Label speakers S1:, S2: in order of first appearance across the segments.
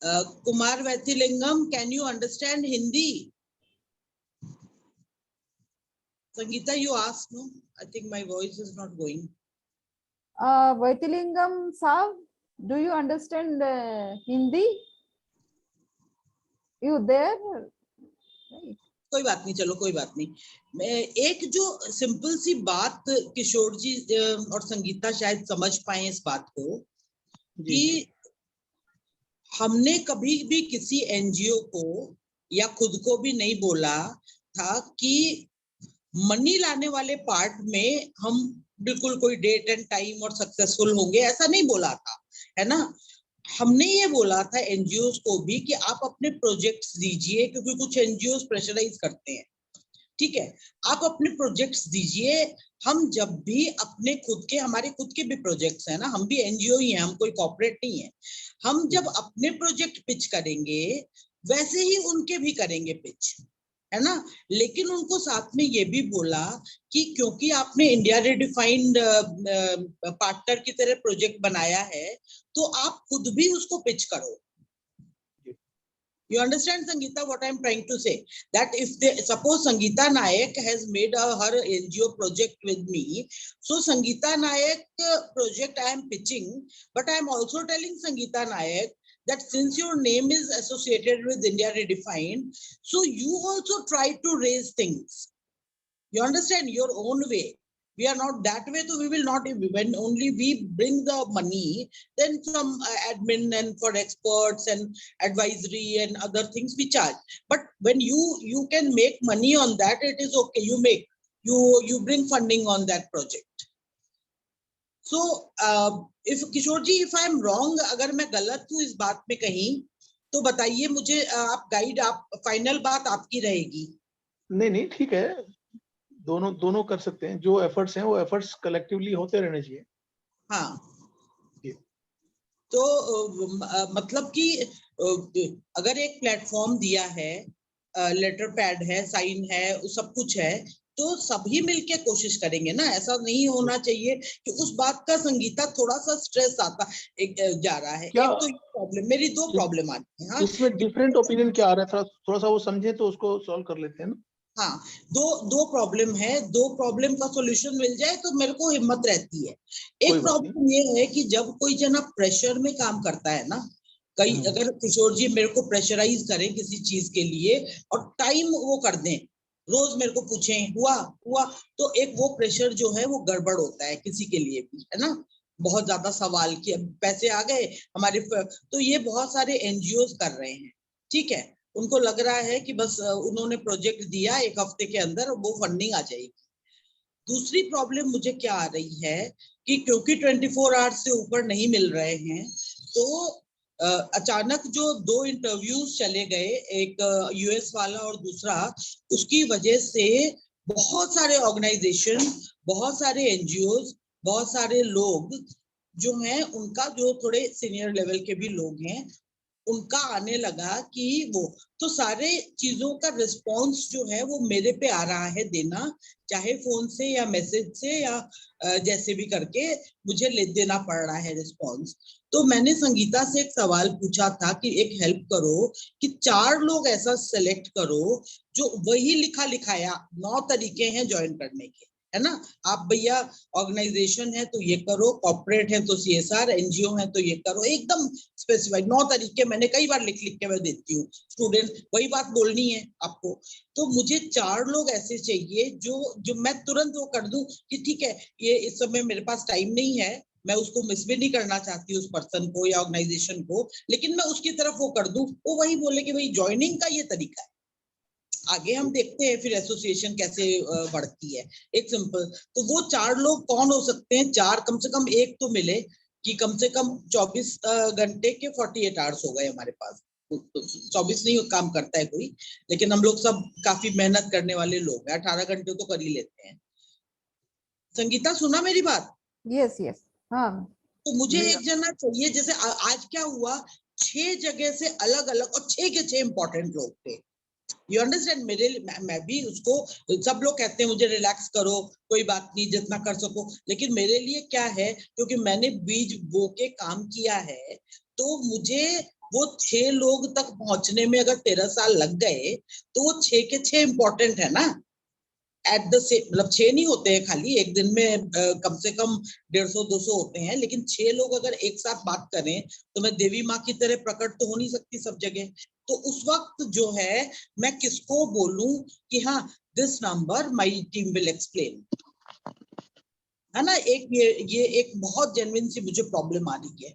S1: Kumar Vaithilingam, can you understand Hindi? Sangeeta, you asked, no? I think my voice is not going.
S2: Vaithilingam Saab, do you understand Hindi? You there?
S1: कोई बात नहीं, चलो कोई बात नहीं। एक जो सिंपल सी बात किशोर जी और संगीता शायद समझ पाए इस बात को कि हमने कभी भी किसी एनजीओ को या खुद को भी नहीं बोला था कि मनी लाने वाले पार्ट में हम बिल्कुल कोई डेट एंड टाइम और सक्सेसफुल होंगे, ऐसा नहीं बोला था, है ना। हमने ये बोला था एनजीओ को भी कि आप अपने प्रोजेक्ट्स दीजिए, क्योंकि कुछ एनजीओ प्रेशराइज करते हैं, ठीक है। आप अपने प्रोजेक्ट्स दीजिए। हम जब भी अपने खुद के, हमारे खुद के भी प्रोजेक्ट्स हैं ना, हम भी एनजीओ ही हैं, हम कोई कॉर्पोरेट नहीं है। हम जब अपने प्रोजेक्ट पिच करेंगे वैसे ही उनके भी करेंगे पिच, है ना। लेकिन उनको साथ में ये भी बोला कि क्योंकि आपने इंडिया रिडिफाइंड पार्टनर की तरह प्रोजेक्ट बनाया है तो आप खुद भी उसको पिच करो। You understand, Sangeeta, what I'm trying to say? That if they, suppose Sangeeta Nayak has made her NGO project with me, so Sangeeta Nayak project I am pitching, but I am also telling Sangeeta Nayak that since your name is associated with India Redefined, so you also try to raise things. You understand, your own way. We are not that way, so we will not, when only we bring the money, then some admin and for experts and advisory and other things we charge. But when you can make money on that, it is okay. You bring funding on that project. So if Kishore ji, if I am wrong, अगर मैं गलत हूँ इस बात में कहीं, तो बताइए मुझे, आप गाइड, आप फाइनल बात आपकी रहेगी।
S3: नहीं ठीक है, दोनों कर सकते हैं। जो एफर्ट्स हैं वो एफर्ट्स कलेक्टिवली होते रहने चाहिए।
S1: हाँ, तो मतलब कि अगर एक प्लेटफॉर्म दिया है, लेटर पैड है, साइन है, सब कुछ है, तो सभी मिलके कोशिश करेंगे ना। ऐसा नहीं होना चाहिए कि उस बात का संगीता थोड़ा सा स्ट्रेस आता जा रहा है। एक तो ये प्रॉब्लम, मेरी दो प्रॉब्लम आती है। हाँ,
S3: इसमें डिफरेंट ओपिनियन क्या आ रहा है, थोड़ा सा वो समझे तो उसको सॉल्व कर लेते हैं ना।
S1: हाँ, दो प्रॉब्लम है, दो प्रॉब्लम का सॉल्यूशन मिल जाए तो मेरे को हिम्मत रहती है। एक प्रॉब्लम ये है कि जब कोई जना प्रेशर में काम करता है ना, कई अगर किशोर जी मेरे को प्रेशराइज करें किसी चीज के लिए और टाइम वो कर दें, रोज मेरे को पूछें हुआ, तो एक वो प्रेशर जो है वो गड़बड़ होता है किसी के लिए भी, है ना। बहुत ज्यादा सवाल किया, पैसे आ गए हमारे, तो ये बहुत सारे एनजीओ कर रहे हैं, ठीक है। उनको लग रहा है कि बस उन्होंने प्रोजेक्ट दिया, एक हफ्ते के अंदर वो फंडिंग आ जाएगी। दूसरी प्रॉब्लम मुझे क्या आ रही है कि क्योंकि 24 आवर्स से ऊपर नहीं मिल रहे हैं, तो अचानक जो 2 इंटरव्यूज चले गए, एक यूएस वाला और दूसरा, उसकी वजह से बहुत सारे ऑर्गेनाइजेशन, बहुत सारे एनजीओज, बहुत सारे लोग जो हैं, उनका जो थोड़े सीनियर लेवल के भी लोग हैं, उनका आने लगा कि वो, तो सारे चीजों का रिस्पांस जो है वो मेरे पे आ रहा है देना, चाहे फोन से या मैसेज से या जैसे भी करके मुझे ले देना पड़ रहा है रिस्पांस। तो मैंने संगीता से एक सवाल पूछा था कि एक हेल्प करो कि 4 लोग ऐसा सेलेक्ट करो जो वही लिखा लिखाया 9 तरीके हैं ज्वाइन करने के, है ना। आप भैया ऑर्गेनाइजेशन है तो ये करो, कॉर्पोरेट है तो सीएसआर, एनजीओ है तो ये करो, एकदम स्पेसिफाइड 9 तरीके मैंने कई बार लिख के मैं देती हूँ। स्टूडेंट वही बात बोलनी है आपको, तो मुझे 4 लोग ऐसे चाहिए जो मैं तुरंत वो कर दूं कि ठीक है, ये इस समय मेरे पास टाइम नहीं है, मैं उसको मिस भी नहीं करना चाहती उस पर्सन को या ऑर्गेनाइजेशन को, लेकिन मैं उसकी तरफ वो कर दूं, वो वही बोले कि भाई ज्वाइनिंग का ये तरीका है, आगे हम देखते हैं फिर एसोसिएशन कैसे बढ़ती है। एक सिंपल, तो वो 4 लोग कौन हो सकते हैं? 4, कम से कम एक तो मिले कि कम से कम 24 घंटे के 48 आवर्स हो गए हमारे पास। 24 नहीं काम करता है कोई, लेकिन हम लोग सब काफी मेहनत करने वाले लोग हैं, 18 घंटे तो कर ही लेते हैं। संगीता, सुना मेरी बात?
S2: यस यस, हाँ।
S1: तो मुझे एक जना चाहिए, जैसे आज क्या हुआ, 6 जगह से अलग अलग, और 6 के 6 इंपॉर्टेंट लोग थे। यू अंडरस्टैंड, मेरे मैं भी उसको, सब लोग कहते हैं मुझे रिलैक्स करो, कोई बात नहीं जितना कर सको, लेकिन मेरे लिए क्या है, क्योंकि मैंने बीज बो के काम किया है, तो मुझे वो 6 लोग तक पहुंचने में अगर 13 साल लग गए तो वो 6 के 6 इम्पोर्टेंट है ना। एट द सेम, मतलब 6 नहीं होते हैं खाली एक दिन में, कम से कम 150-200 होते हैं, लेकिन 6 लोग अगर एक साथ बात करें तो मैं देवी माँ की तरह प्रकट तो हो नहीं सकती सब जगह। तो उस वक्त जो है मैं किसको बोलूं कि हाँ this number my team will explain, है ना। एक ये एक बहुत जेन्युइन सी मुझे प्रॉब्लम आ रही है।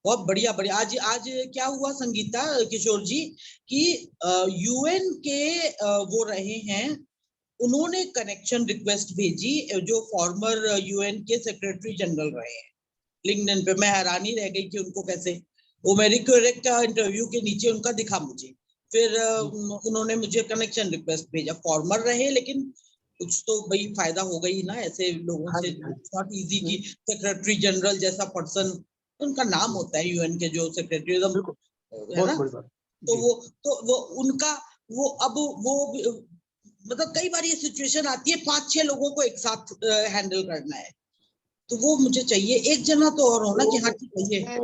S1: बहुत बढ़िया बढ़िया। आज क्या हुआ संगीता किशोर जी कि यूएन के वो रहे हैं, उन्होंने कनेक्शन रिक्वेस्ट भेजी, जो फॉर्मर यूएन के सेक्रेटरी जनरल रहे हैं लिंक्डइन पे। मैं हैरानी रह गई कि उनको कैसे, वो मैरी क्यूरी का इंटरव्यू के नीचे उनका दिखा मुझे, फिर उन्होंने मुझे कनेक्शन रिक्वेस्ट भेजा। फॉर्मर रहे लेकिन कुछ तो भाई फायदा हो गई ना ऐसे लोगों से। नॉट इजी कि सेक्रेटरी जनरल जैसा पर्सन, उनका नाम होता है यूएन के जो सेक्रेटरी, है ना। तो वो उनका वो अब वो मतलब कई बार ये सिचुएशन आती है 5-6 लोगों को एक साथ हैंडल करना है, तो वो मुझे चाहिए एक जना तो और होना कि हाँ ठीक है।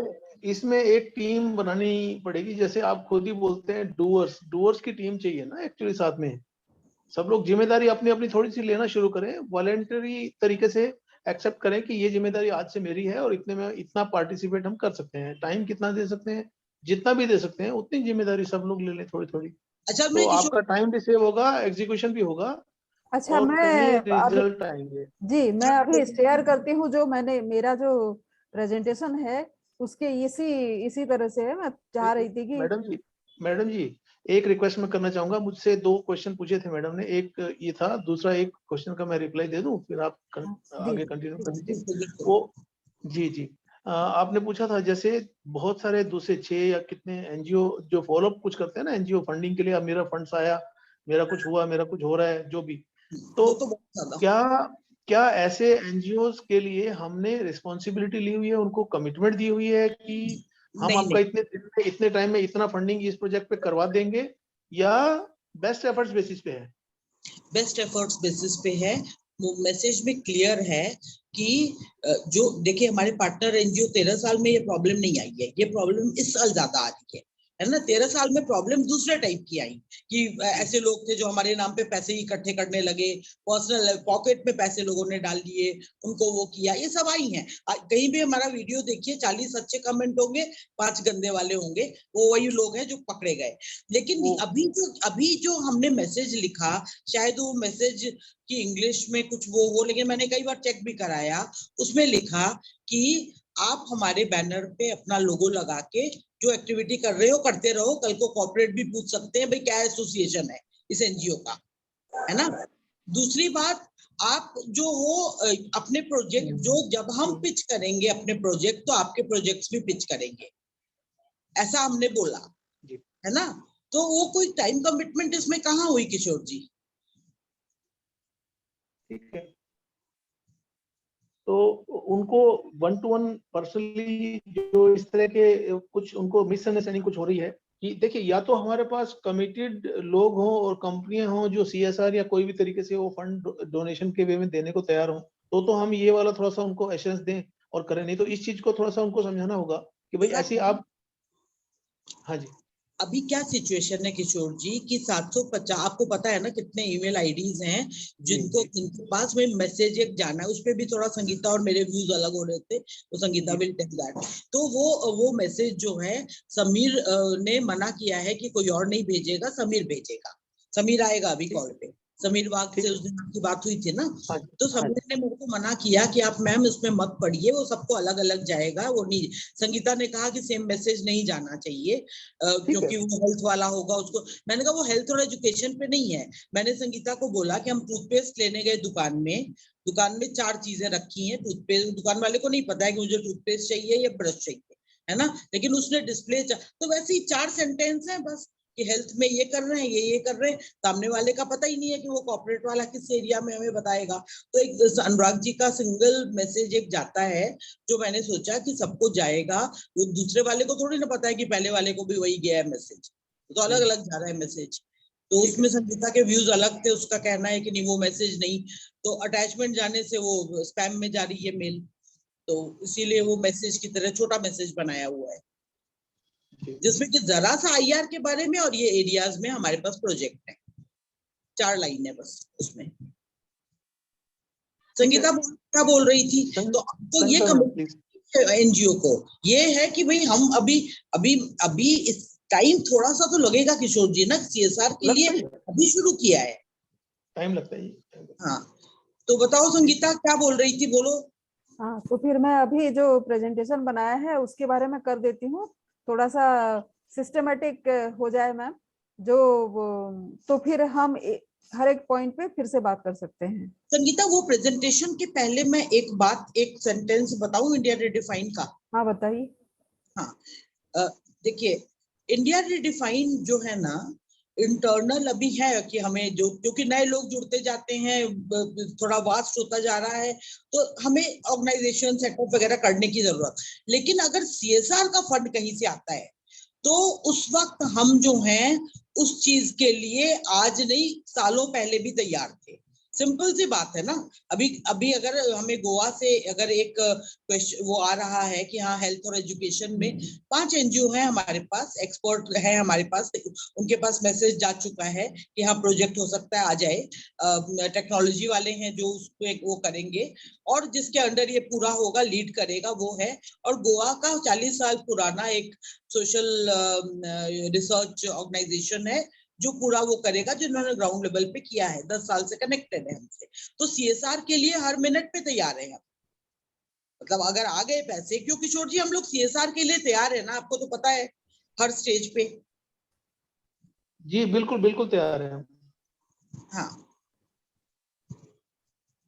S3: इसमें एक टीम बनानी पड़ेगी, जैसे आप खुद ही बोलते हैं डूअर्स की टीम चाहिए ना एक्चुअली। साथ में सब लोग जिम्मेदारी अपनी अपनी थोड़ी सी लेना शुरू करें, वॉलेंटरी तरीके से एक्सेप्ट करें कि ये जिम्मेदारी आज से मेरी है और इतने में इतना पार्टिसिपेट हम कर सकते हैं, टाइम कितना दे सकते हैं, जितना भी दे सकते हैं उतनी जिम्मेदारी सब लोग ले लें थोड़ी थोड़ी।
S1: अच्छा,
S3: तो आपका टाइम भी सेव होगा, एग्जीक्यूशन भी होगा,
S2: अच्छा,
S3: और कहीं
S2: मैं
S3: रिजल्ट आएंगे।
S2: जी मैं अभी शेयर करती हूँ जो मेरा जो प्रेजेंटेशन है उसके इसी तरह से है। मैं चाह रही थी कि
S3: मैडम जी एक रिक्वेस्ट मैं करना चाहूंगा। मुझसे 2 क्वेश्चन पूछे थे मैडम ने, एक ये था, दूसरा एक क्वेश्चन का मैं रिप्लाई दे दूं फिर आप आगे कंटिन्यू कर लीजिए। वो जी आपने पूछा था जैसे बहुत सारे दूसरे 6 या कितने एनजीओ जो फॉलोअप कुछ करते हैं ना एनजीओ फंडिंग के लिए, अब मेरा फंड्स आया, मेरा कुछ हुआ, मेरा कुछ हो रहा है, जो भी। तो क्या ऐसे एनजीओ के लिए हमने रिस्पॉन्सिबिलिटी ली हुई है, उनको कमिटमेंट दी हुई है कि हम आपका इतने टाइम में इतना फंडिंग इस प्रोजेक्ट पे करवा देंगे, या बेस्ट एफर्ट्स बेसिस पे है?
S1: बेस्ट एफर्ट्स बेसिस पे है। वो मैसेज में क्लियर है कि जो देखिए हमारे पार्टनर एनजीओ 13 साल में ये प्रॉब्लम नहीं आई है, ये प्रॉब्लम इस साल ज्यादा आ रही है ना। 13 साल में प्रॉब्लम दूसरे टाइप की आई कि ऐसे लोग थे जो हमारे नाम पे पैसे इकट्ठे करने लगे, पर्सनल पॉकेट में पैसे लोगों ने डाल दिए, उनको वो किया, ये सब आई हैं। कहीं भी हमारा वीडियो देखिए 40 अच्छे कमेंट होंगे, 5 गंदे वाले होंगे, वो वही लोग हैं जो पकड़े गए। लेकिन अभी जो हमने मैसेज लिखा, शायद वो मैसेज कि इंग्लिश में कुछ वो हो, लेकिन मैंने कई बार चेक भी कराया, उसमें लिखा कि आप हमारे बैनर पे अपना लोगो लगा के जो एक्टिविटी कर रहे हो करते रहो, कल को कॉर्पोरेट भी पूछ सकते हैं भाई क्या एसोसिएशन है इस एनजीओ का, है ना। दूसरी बात, आप जो हो अपने प्रोजेक्ट जो जब हम पिच करेंगे अपने प्रोजेक्ट, तो आपके प्रोजेक्ट्स भी पिच करेंगे, ऐसा हमने बोला, है ना। तो वो कोई टाइम कमिटमेंट इसमें कहाँ हुई किशोर जी?
S3: ठीक है, तो उनको 1 to 1 पर्सनली जो इस तरह के कुछ उनको मिसअंडरस्टैंडिंग कुछ हो रही है कि देखिए, या तो हमारे पास कमिटेड लोग हों और कंपनियां हों जो सीएसआर या कोई भी तरीके से वो फंड डोनेशन के वे में देने को तैयार हों, तो हम ये वाला थोड़ा सा उनको एश्योरेंस दें और करें। नहीं तो इस चीज को थोड़ा सा उनको समझाना होगा कि भाई ऐसी आप। हाँ जी,
S1: अभी क्या सिचुएशन है किशोर जी कि 750, आपको पता है ना कितने ईमेल आईडीज हैं जिनके पास में मैसेज एक जाना है, उस पर भी थोड़ा संगीता और मेरे व्यूज अलग हो रहे थे, तो संगीता विल टेल दैट। तो वो मैसेज जो है समीर ने मना किया है कि कोई और नहीं भेजेगा, समीर भेजेगा। समीर आएगा अभी कॉल पे, समीर वाघ से उस दिन आपकी बात हुई थी ना। तो समीर ने मेरे को मना किया कि आप मैम इसमें मत पढ़िए, वो सबको अलग अलग जाएगा, वो नहीं। संगीता ने कहा कि सेम मैसेज नहीं जाना चाहिए क्योंकि वो हेल्थ वाला होगा उसको। मैंने कहा वो हेल्थ और एजुकेशन पे नहीं है। मैंने संगीता को बोला कि हम टूथपेस्ट लेने गए दुकान में 4 चीजें रखी हैं टूथपेस्ट, दुकान वाले को नहीं पता है कि मुझे टूथपेस्ट चाहिए या ब्रश चाहिए, है ना, लेकिन उसने डिस्प्ले तो वैसे ही 4 सेंटेंस है बस कि हेल्थ में ये कर रहे हैं, ये कर रहे हैं। सामने वाले का पता ही नहीं है कि वो कॉर्पोरेट वाला किस एरिया में हमें बताएगा। तो एक अनुराग जी का सिंगल मैसेज एक जाता है, जो मैंने सोचा कि सबको जाएगा, वो दूसरे वाले को थोड़ी ना पता है कि पहले वाले को भी वही गया है मैसेज, तो अलग अलग जा रहा है मैसेज। तो उसमें संगीता के व्यूज अलग थे, उसका कहना है कि नहीं वो मैसेज नहीं, तो अटैचमेंट जाने से वो स्पैम में जा रही है मेल, तो इसीलिए वो मैसेज की तरह छोटा मैसेज बनाया हुआ है। जिसमें कि जरा सा IR के बारे में और ये एरियाज में हमारे पास प्रोजेक्ट है, 4 लाइन है बस उसमें। संगीता क्या बोल रही थी, तो ये NGO को ये है कि भाई हम अभी इस टाइम थोड़ा सा तो लगेगा किशोर जी ना, CSR के लिए अभी शुरू किया है,
S3: टाइम लगता है।
S1: हाँ, तो बताओ संगीता क्या बोल रही थी, बोलो।
S2: हाँ, तो फिर मैं अभी जो प्रेजेंटेशन बनाया है उसके बारे में कर देती हूँ, थोड़ा सा सिस्टमेटिक हो जाए मैम, तो फिर हम हर एक पॉइंट पे फिर से बात कर सकते हैं।
S1: संगीता, वो प्रेजेंटेशन के पहले मैं एक सेंटेंस बताऊं इंडिया रिडिफाइन का?
S2: हाँ बताइए।
S1: हाँ, देखिए, इंडिया रिडिफाइन जो है ना, इंटरनल अभी है कि हमें क्योंकि नए लोग जुड़ते जाते हैं, थोड़ा वास्ट होता जा रहा है, तो हमें ऑर्गेनाइजेशन सेटअप वगैरह करने की जरूरत। लेकिन अगर CSR का फंड कहीं से आता है तो उस वक्त हम जो हैं उस चीज के लिए आज नहीं सालों पहले भी तैयार थे। सिंपल सी बात है ना। अभी अगर हमें गोवा से अगर एक क्वेश्चन वो आ रहा है कि हाँ, हेल्थ और एजुकेशन में 5 NGO है हमारे पास, एक्सपर्ट है हमारे पास, उनके पास मैसेज जा चुका है कि हाँ प्रोजेक्ट हो सकता है, आ जाए। टेक्नोलॉजी वाले हैं जो उसको वो करेंगे और जिसके अंडर ये पूरा होगा, लीड करेगा वो है। और गोवा का 40 साल पुराना एक सोशल रिसर्च ऑर्गेनाइजेशन है जो पूरा वो करेगा, जिन्होंने ग्राउंड लेवल पे किया है, 10 साल से कनेक्टेड है हमसे। तो CSR के लिए हर मिनट पे तैयार है हम। मतलब अगर आ गए पैसे, क्यों किशोर जी हम लोग CSR के लिए तैयार है ना, आपको तो पता है, हर स्टेज पे।
S3: जी बिल्कुल बिल्कुल तैयार है हम।
S1: हाँ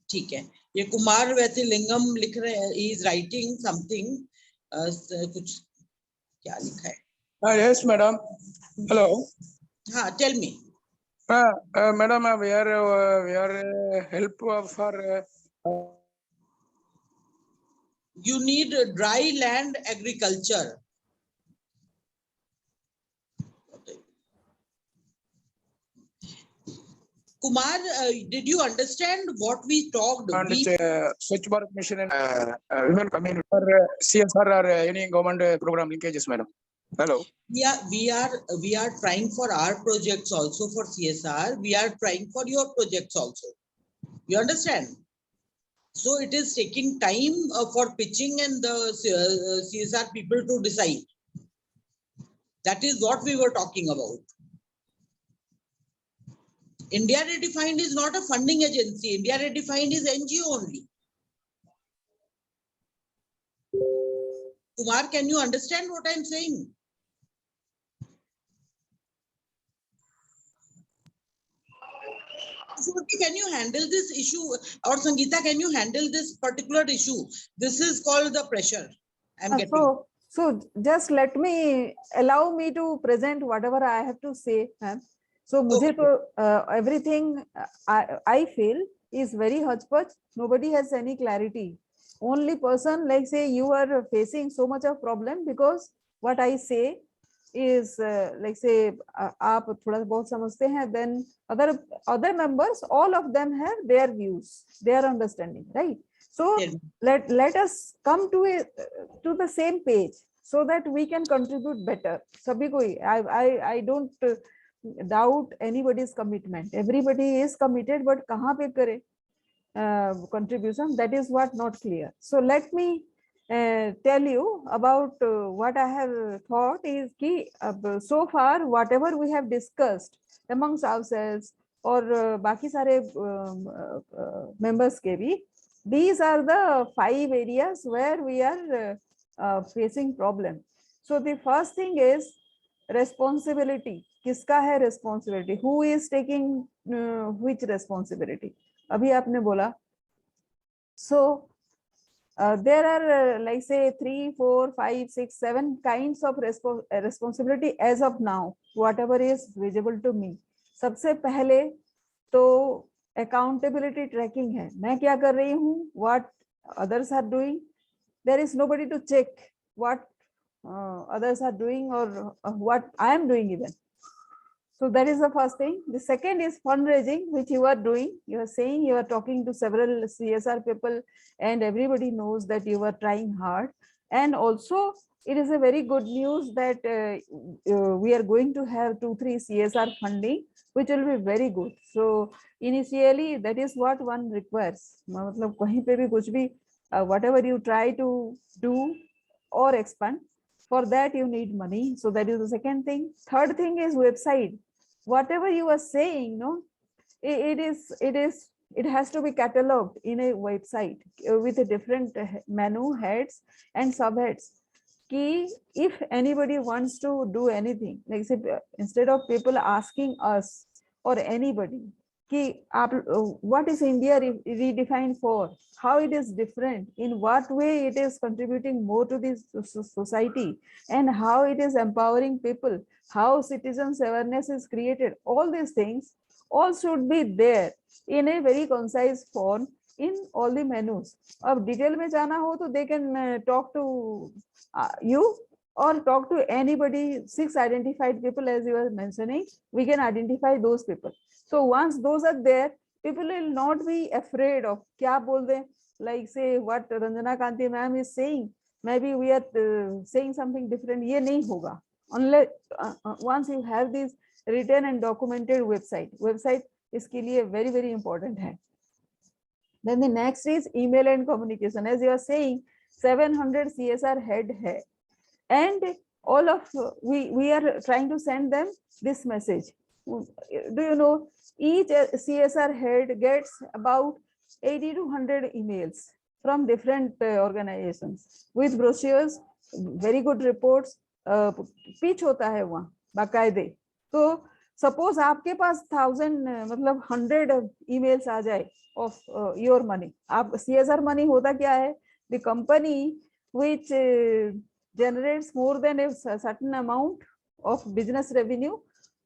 S1: ठीक है। ये कुमार वैसे लिंगम लिख रहे हैं, ही इज राइटिंग समथिंग, कुछ क्या लिखा है?
S4: Yes, madam. Hello.
S1: हाँ, tell me.
S4: Madam, we are help for.
S1: You need dry land agriculture. Kumar, did you understand what we talked?
S4: And Swachh Bharat Mission and women community for CSR or any government program linkages, madam. Hello.
S1: We are trying for our projects also for CSR. We are trying for your projects also. You understand? So it is taking time for pitching and the CSR people to decide. That is what we were talking about. India Redefined is not a funding agency. India Redefined is NGO only. Kumar, can you understand what I'm saying? Can you handle this issue? Or Sangeeta, can you handle this particular issue? This is called the pressure I'm getting.
S2: So just allow me to present whatever I have to say. So मुझे तो everything I feel is very hodgepodge. Nobody has any clarity. Only person, like say you are facing so much of problem because what I say is like say आप थोड़ा बहुत समझते हैं, then other members, all of them have their views, their understanding, right? So let us come to the same page so that we can contribute better. सभी को I don't doubt anybody's commitment. Everybody is committed, but कहाँ पे करे contribution, that is what not clear. So let me tell you about what I have thought is कि so far whatever we have discussed amongst ourselves और बाकी सारे members के भी, these are the 5 areas where we are facing problem. So the first thing is responsibility. किसका है responsibility? Who is taking which responsibility? अभी आपने बोला. So there are like say 3, 4, 5, 6, 7 kinds of responsibility as of now, whatever is visible to me. सबसे पहले तो accountability tracking है. मैं क्या कर रही हूँ, what others are doing. There is nobody to check what others are doing or what I am doing even. So that is the first thing. The second is fundraising, which you are doing. You are saying you are talking to several CSR people and everybody knows that you are trying hard. And also it is a very good news that we are going to have 2-3 CSR funding, which will be very good. So initially that is what one requires. मतलब कहीं पे भी कुछ भी whatever you try to do or expand, for that you need money. So that is the second thing. Third thing is website. Whatever you are saying, no, it has to be cataloged in a website with a different menu heads and subheads. Ki if anybody wants to do anything, like say, instead of people asking us or anybody ki what is India redefined for, how it is different, in what way it is contributing more to this society, and how it is empowering people, how citizens awareness is created, all these things all should be there in a very concise form in all the menus. अब detail में जाना हो तो they can talk to you or talk to anybody. 6 identified people, as you were mentioning, we can identify those people. So once those are there, people will not be afraid of क्या बोल दें, like say what Ranjana Kanti ma'am is saying, maybe we are saying something different, ये नहीं होगा unless once you have this written and documented website इसके लिए very important है. Then the next is email and communication. As you are saying, 700 CSR head hai, and all of we are trying to send them this message. Do you know each CSR head gets about 80 to 100 emails from different organizations with brochures, very good reports, pitch होता है वहाँ बाकायदे. तो suppose आपके पास 1000 मतलब 100 emails आ जाए of your money. आप CSR money होता क्या है? The company which generates more than a certain amount of business revenue,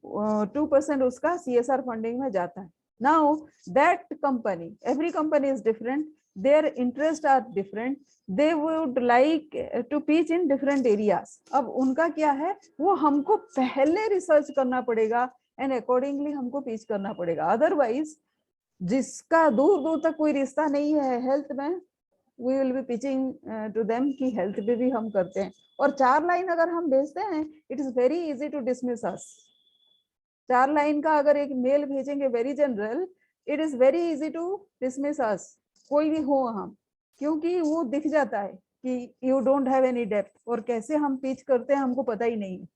S2: 2% उसका CSR funding में जाता है. Now that company, every company is different, their interests are different, they would like to pitch in different areas. अब उनका क्या है, वो हमको पहले रिसर्च करना पड़ेगा and accordingly हमको pitch करना पड़ेगा. Otherwise जिसका दूर दूर तक कोई रिश्ता नहीं है हेल्थ में, we will be pitching to them कि हेल्थ पे भी हम करते हैं. और 4 लाइन अगर हम भेजते हैं, it is very easy to dismiss us. 4 line का अगर एक मेल भेजेंगे very general, it is very easy to dismiss us. कोई भी हो हम, क्योंकि वो दिख जाता है कि you don't have any depth, और कैसे हम पिच करते हैं हमको पता ही नहीं.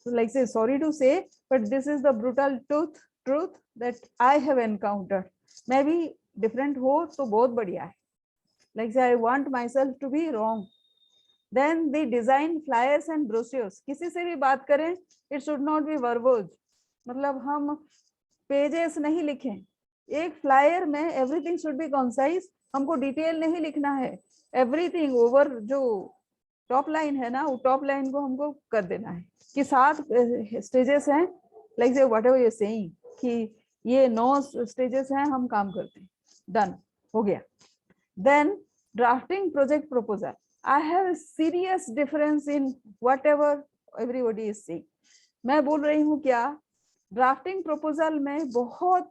S2: So like say, sorry to say, but this is the brutal truth that I have encountered. Maybe different हो तो बहुत बढ़िया है. Like say, I want myself to be wrong. Then the design flyers and brochures. किसी से भी बात करें, it should not be verbose. मतलब हम pages नहीं लिखें. एक flyer में everything should be concise. हमको detail नहीं लिखना है. Everything over जो top line है ना, वो top line को हमको कर देना है. कि 7 stages हैं. Like say, whatever you're saying, कि ये 9 stages हैं, हम काम करते हैं. Done. हो गया. Then drafting project proposal. I have a serious difference in whatever everybody is saying. मैं बोल रही हूँ क्या, drafting proposal में बहुत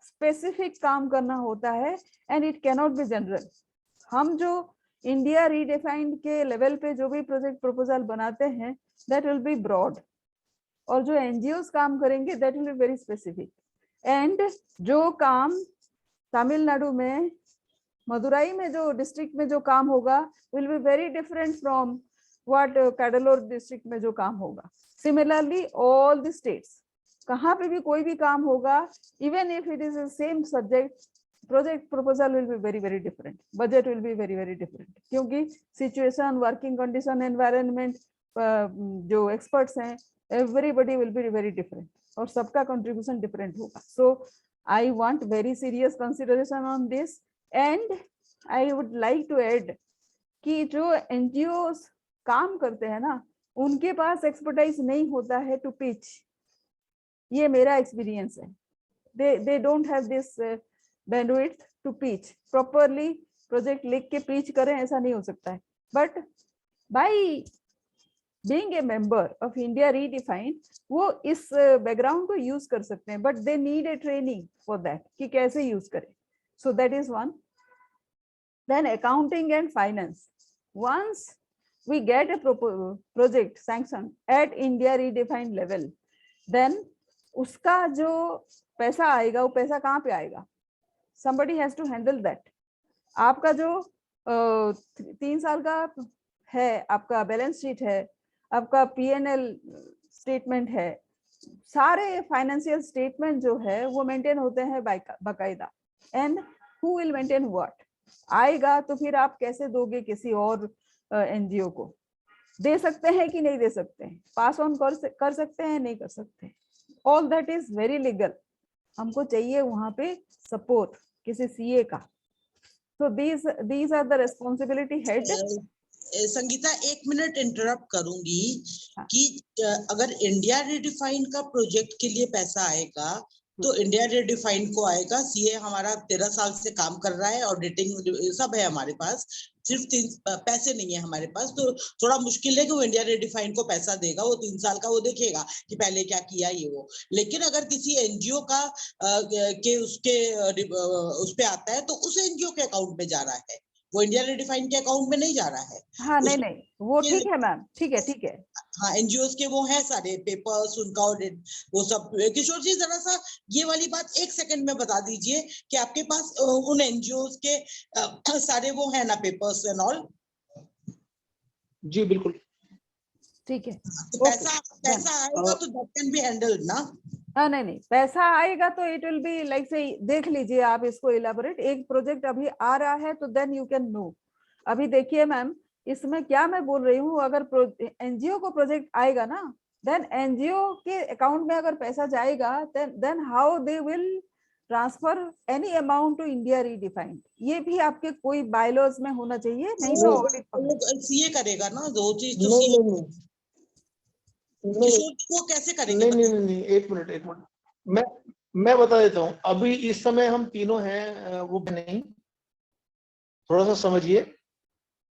S2: specific काम करना होता है and it cannot be general. हम जो India redefined के level पे जो भी project proposal बनाते हैं, that will be broad. और जो NGOs काम करेंगे, that will be very specific. And जो काम तमिलनाडु में, मदुराई में जो डिस्ट्रिक्ट में जो काम होगा will be very different from what Cuddalore district में जो काम होगा. Similarly, all the states, कहाँ पे भी कोई भी काम होगा, even if it is the same subject, project proposal will be very different. Budget will be very different. क्योंकि situation, working condition, environment, जो experts हैं, everybody will be very different. और सबका contribution different होगा. So I want very serious consideration on this. And I would like to add कि जो NGOs काम करते हैं ना, उनके पास expertise नहीं होता है to pitch. ये मेरा experience है. They don't have this bandwidth to pitch properly. Project लिख के pitch करें, ऐसा नहीं हो सकता है. But by being a member of India Redefined, वो इस background को use कर सकते हैं. But they need a training for that कि कैसे use करें. So that is one. Then accounting and finance. Once we get a project sanctioned at India redefined level, then उसका जो पैसा आएगा वो पैसा कहाँ पे आएगा? Somebody has to handle that. आपका जो 3 साल का है, आपका बैलेंस शीट है, आपका P&L स्टेटमेंट है, सारे फाइनेंशियल स्टेटमेंट जो है वो मेंटेन होते हैं बाकायदा. And who will maintain what? आएगा तो फिर आप कैसे दोगे किसी और एनजीओ को? दे सकते हैं कि नहीं दे सकते हैं? पास ऑन कर सकते हैं, नहीं कर सकते? All that is very legal. हमको चाहिए वहां पे सपोर्ट किसी सीए का. So these are the responsibility head.
S1: Sangeeta 1 minute interrupt करूंगी कि अगर इंडिया रिडिफाइन का प्रोजेक्ट के लिए पैसा आएगा तो इंडिया रिडिफाइन को आएगा. सीए हमारा 13 साल से काम कर रहा है, ऑडिटिंग सब है हमारे पास, सिर्फ 3 पैसे नहीं है हमारे पास. तो थोड़ा मुश्किल है कि वो इंडिया रिडिफाइन को पैसा देगा. वो 3 साल का वो देखेगा कि पहले क्या किया ये वो. लेकिन अगर किसी एनजीओ का के उसके उस पे आता है तो उस एनजीओ के अकाउंट में जा रहा है, वो इंडिया रिडिफाइन के अकाउंट में नहीं जा रहा है.
S2: हाँ, नहीं वो ठीक है मैम, ठीक है.
S1: हाँ, एनजीओस के वो है सारे पेपर्स, उनका ऑडिट, वो सब. किशोर जी जरा सा ये वाली बात 1 सेकंड में बता दीजिए कि आपके पास उन एनजीओस के सारे वो है ना पेपर्स एंड ऑल.
S3: जी बिल्कुल
S2: ठीक है.
S1: तो पैसा आएगा तो दैट कैन बी हैंडल्ड ना.
S2: हाँ, नहीं पैसा आएगा तो इट विल बी लाइक से. देख लीजिए आप इसको इलेबोरेट. एक प्रोजेक्ट अभी आ रहा है तो देन यू कैन नो. अभी देखिए मैम, इसमें क्या मैं बोल रही हूँ, अगर एनजीओ को प्रोजेक्ट आएगा ना, देन एनजीओ के अकाउंट में अगर पैसा जाएगा, then how they will transfer any amount to India redefined. ये भी आपके कोई बायलॉज में होना चाहिए. नहीं तो ऑडिट
S1: सीए करेगा ना. दो चीज तो सीए को कैसे करेंगे?
S3: नहीं, एक मिनट मैं बता देता हूँ. अभी इस समय हम तीनों हैं, वो नहीं, थोड़ा सा समझिए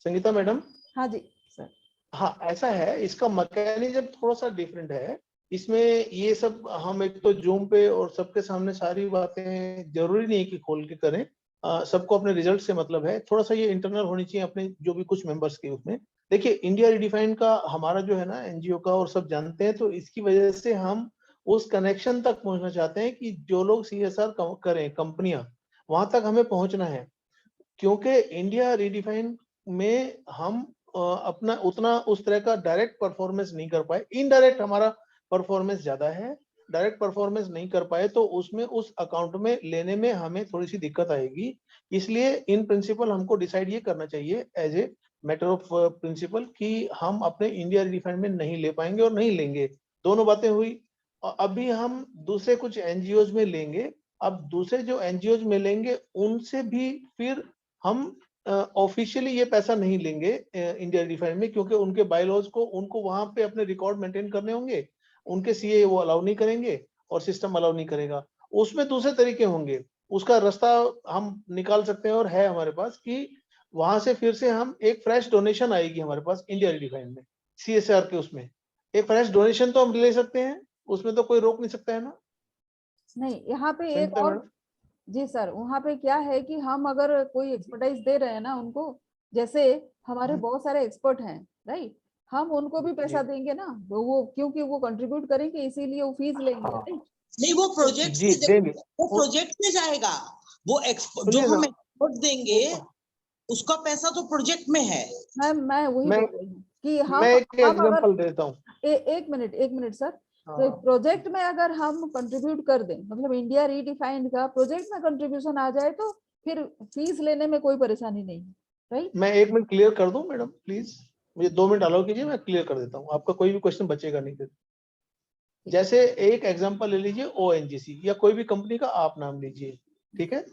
S3: संगीता मैडम.
S2: हाँ जी सर.
S3: हाँ, ऐसा है, इसका मैकेनिज्म थोड़ा सा डिफरेंट है. इसमें ये सब हम एक तो जूम पे और सबके सामने सारी बातें जरूरी नहीं कि खोल के करें. सबको अपने रिजल्ट से मतलब है. थोड़ा सा ये इंटरनल होनी चाहिए अपने जो भी कुछ मेंबर्स के. उसमें देखिए, इंडिया रिडिफाइंड का हमारा जो है ना एनजीओ का, और सब जानते हैं, तो इसकी वजह से हम उस कनेक्शन तक पहुंचना चाहते हैं कि जो लोग सीएसआर करें, कंपनियां, वहां तक हमें पहुंचना है. क्योंकि इंडिया रिडिफाइंड में हम अपना उतना उस तरह का डायरेक्ट परफॉर्मेंस नहीं कर पाए. इनडायरेक्ट हमारा परफॉर्मेंस ज्यादा है. डायरेक्ट परफॉर्मेंस नहीं कर पाए तो उसमें उस अकाउंट में लेने में हमें थोड़ी सी दिक्कत आएगी. इसलिए इन प्रिंसिपल हमको डिसाइड ये करना चाहिए as a matter of principle कि हम अपने इंडिया रिडिफाइंड में नहीं ले पाएंगे और नहीं लेंगे. दोनों बातें हुई. अभी हम दूसरे कुछ एनजीओज में लेंगे. अब दूसरे जो एनजीओज में लेंगे उनसे भी फिर हम ऑफिशियली ये पैसा नहीं लेंगे इंडिया रिडिफाइंड में, क्योंकि उनके बायलॉज को उनको वहां पे अपने रिकॉर्ड मेंटेन करने होंगे. उनके सीए वो अलाउ नहीं करेंगे और सिस्टम अलाउ नहीं करेगा. उसमें दूसरे तरीके होंगे. उसका रास्ता हम निकाल सकते हैं और है हमारे पास कि वहां से फिर से हम एक फ्रेश डोनेशन आएगी हमारे पास इंडिया रिडिफाइंड में, सीएसआर के. उसमें एक फ्रेश डोनेशन तो हम ले सकते हैं, उसमें तो कोई रोक नहीं सकता है ना.
S2: नहीं, यहाँ पे एक और जी सर, वहाँ पे क्या है कि हम अगर कोई एक्सपर्टाइज दे रहे हैं ना उनको, जैसे हमारे बहुत सारे एक्सपर्ट हैं, राइट, हम उनको भी पैसा देंगे ना, तो वो क्योंकि वो कंट्रीब्यूट करेंगे इसीलिए वो फीस लेंगे. राइट,
S1: नहीं, वो प्रोजेक्ट में जाएगा. वो जो हम एक्सपर्ट देंगे उसका पैसा तो प्रोजेक्ट में है. मैं वही बोल रही हूँ कि हम
S3: एक एग्जांपल देता हूँ.
S2: एक मिनट सर. तो प्रोजेक्ट में अगर हम कंट्रीब्यूट कर दें, मतलब इंडिया रीडिफाइंड का प्रोजेक्ट में कंट्रीब्यूशन आ जाए, तो फिर फीस लेने में कोई परेशानी नहीं है. राइट,
S3: मैं 1 मिनट क्लियर कर दूं मैडम प्लीज. मुझे 2 मिनट अलाउ कीजिए, मैं क्लियर कर देता हूँ. आपका कोई भी क्वेश्चन बचेगा नहीं फिर. जैसे एक एग्जांपल ले लीजिए, ओएनजीसी या कोई भी कंपनी का आप नाम लीजिए, ठीक है.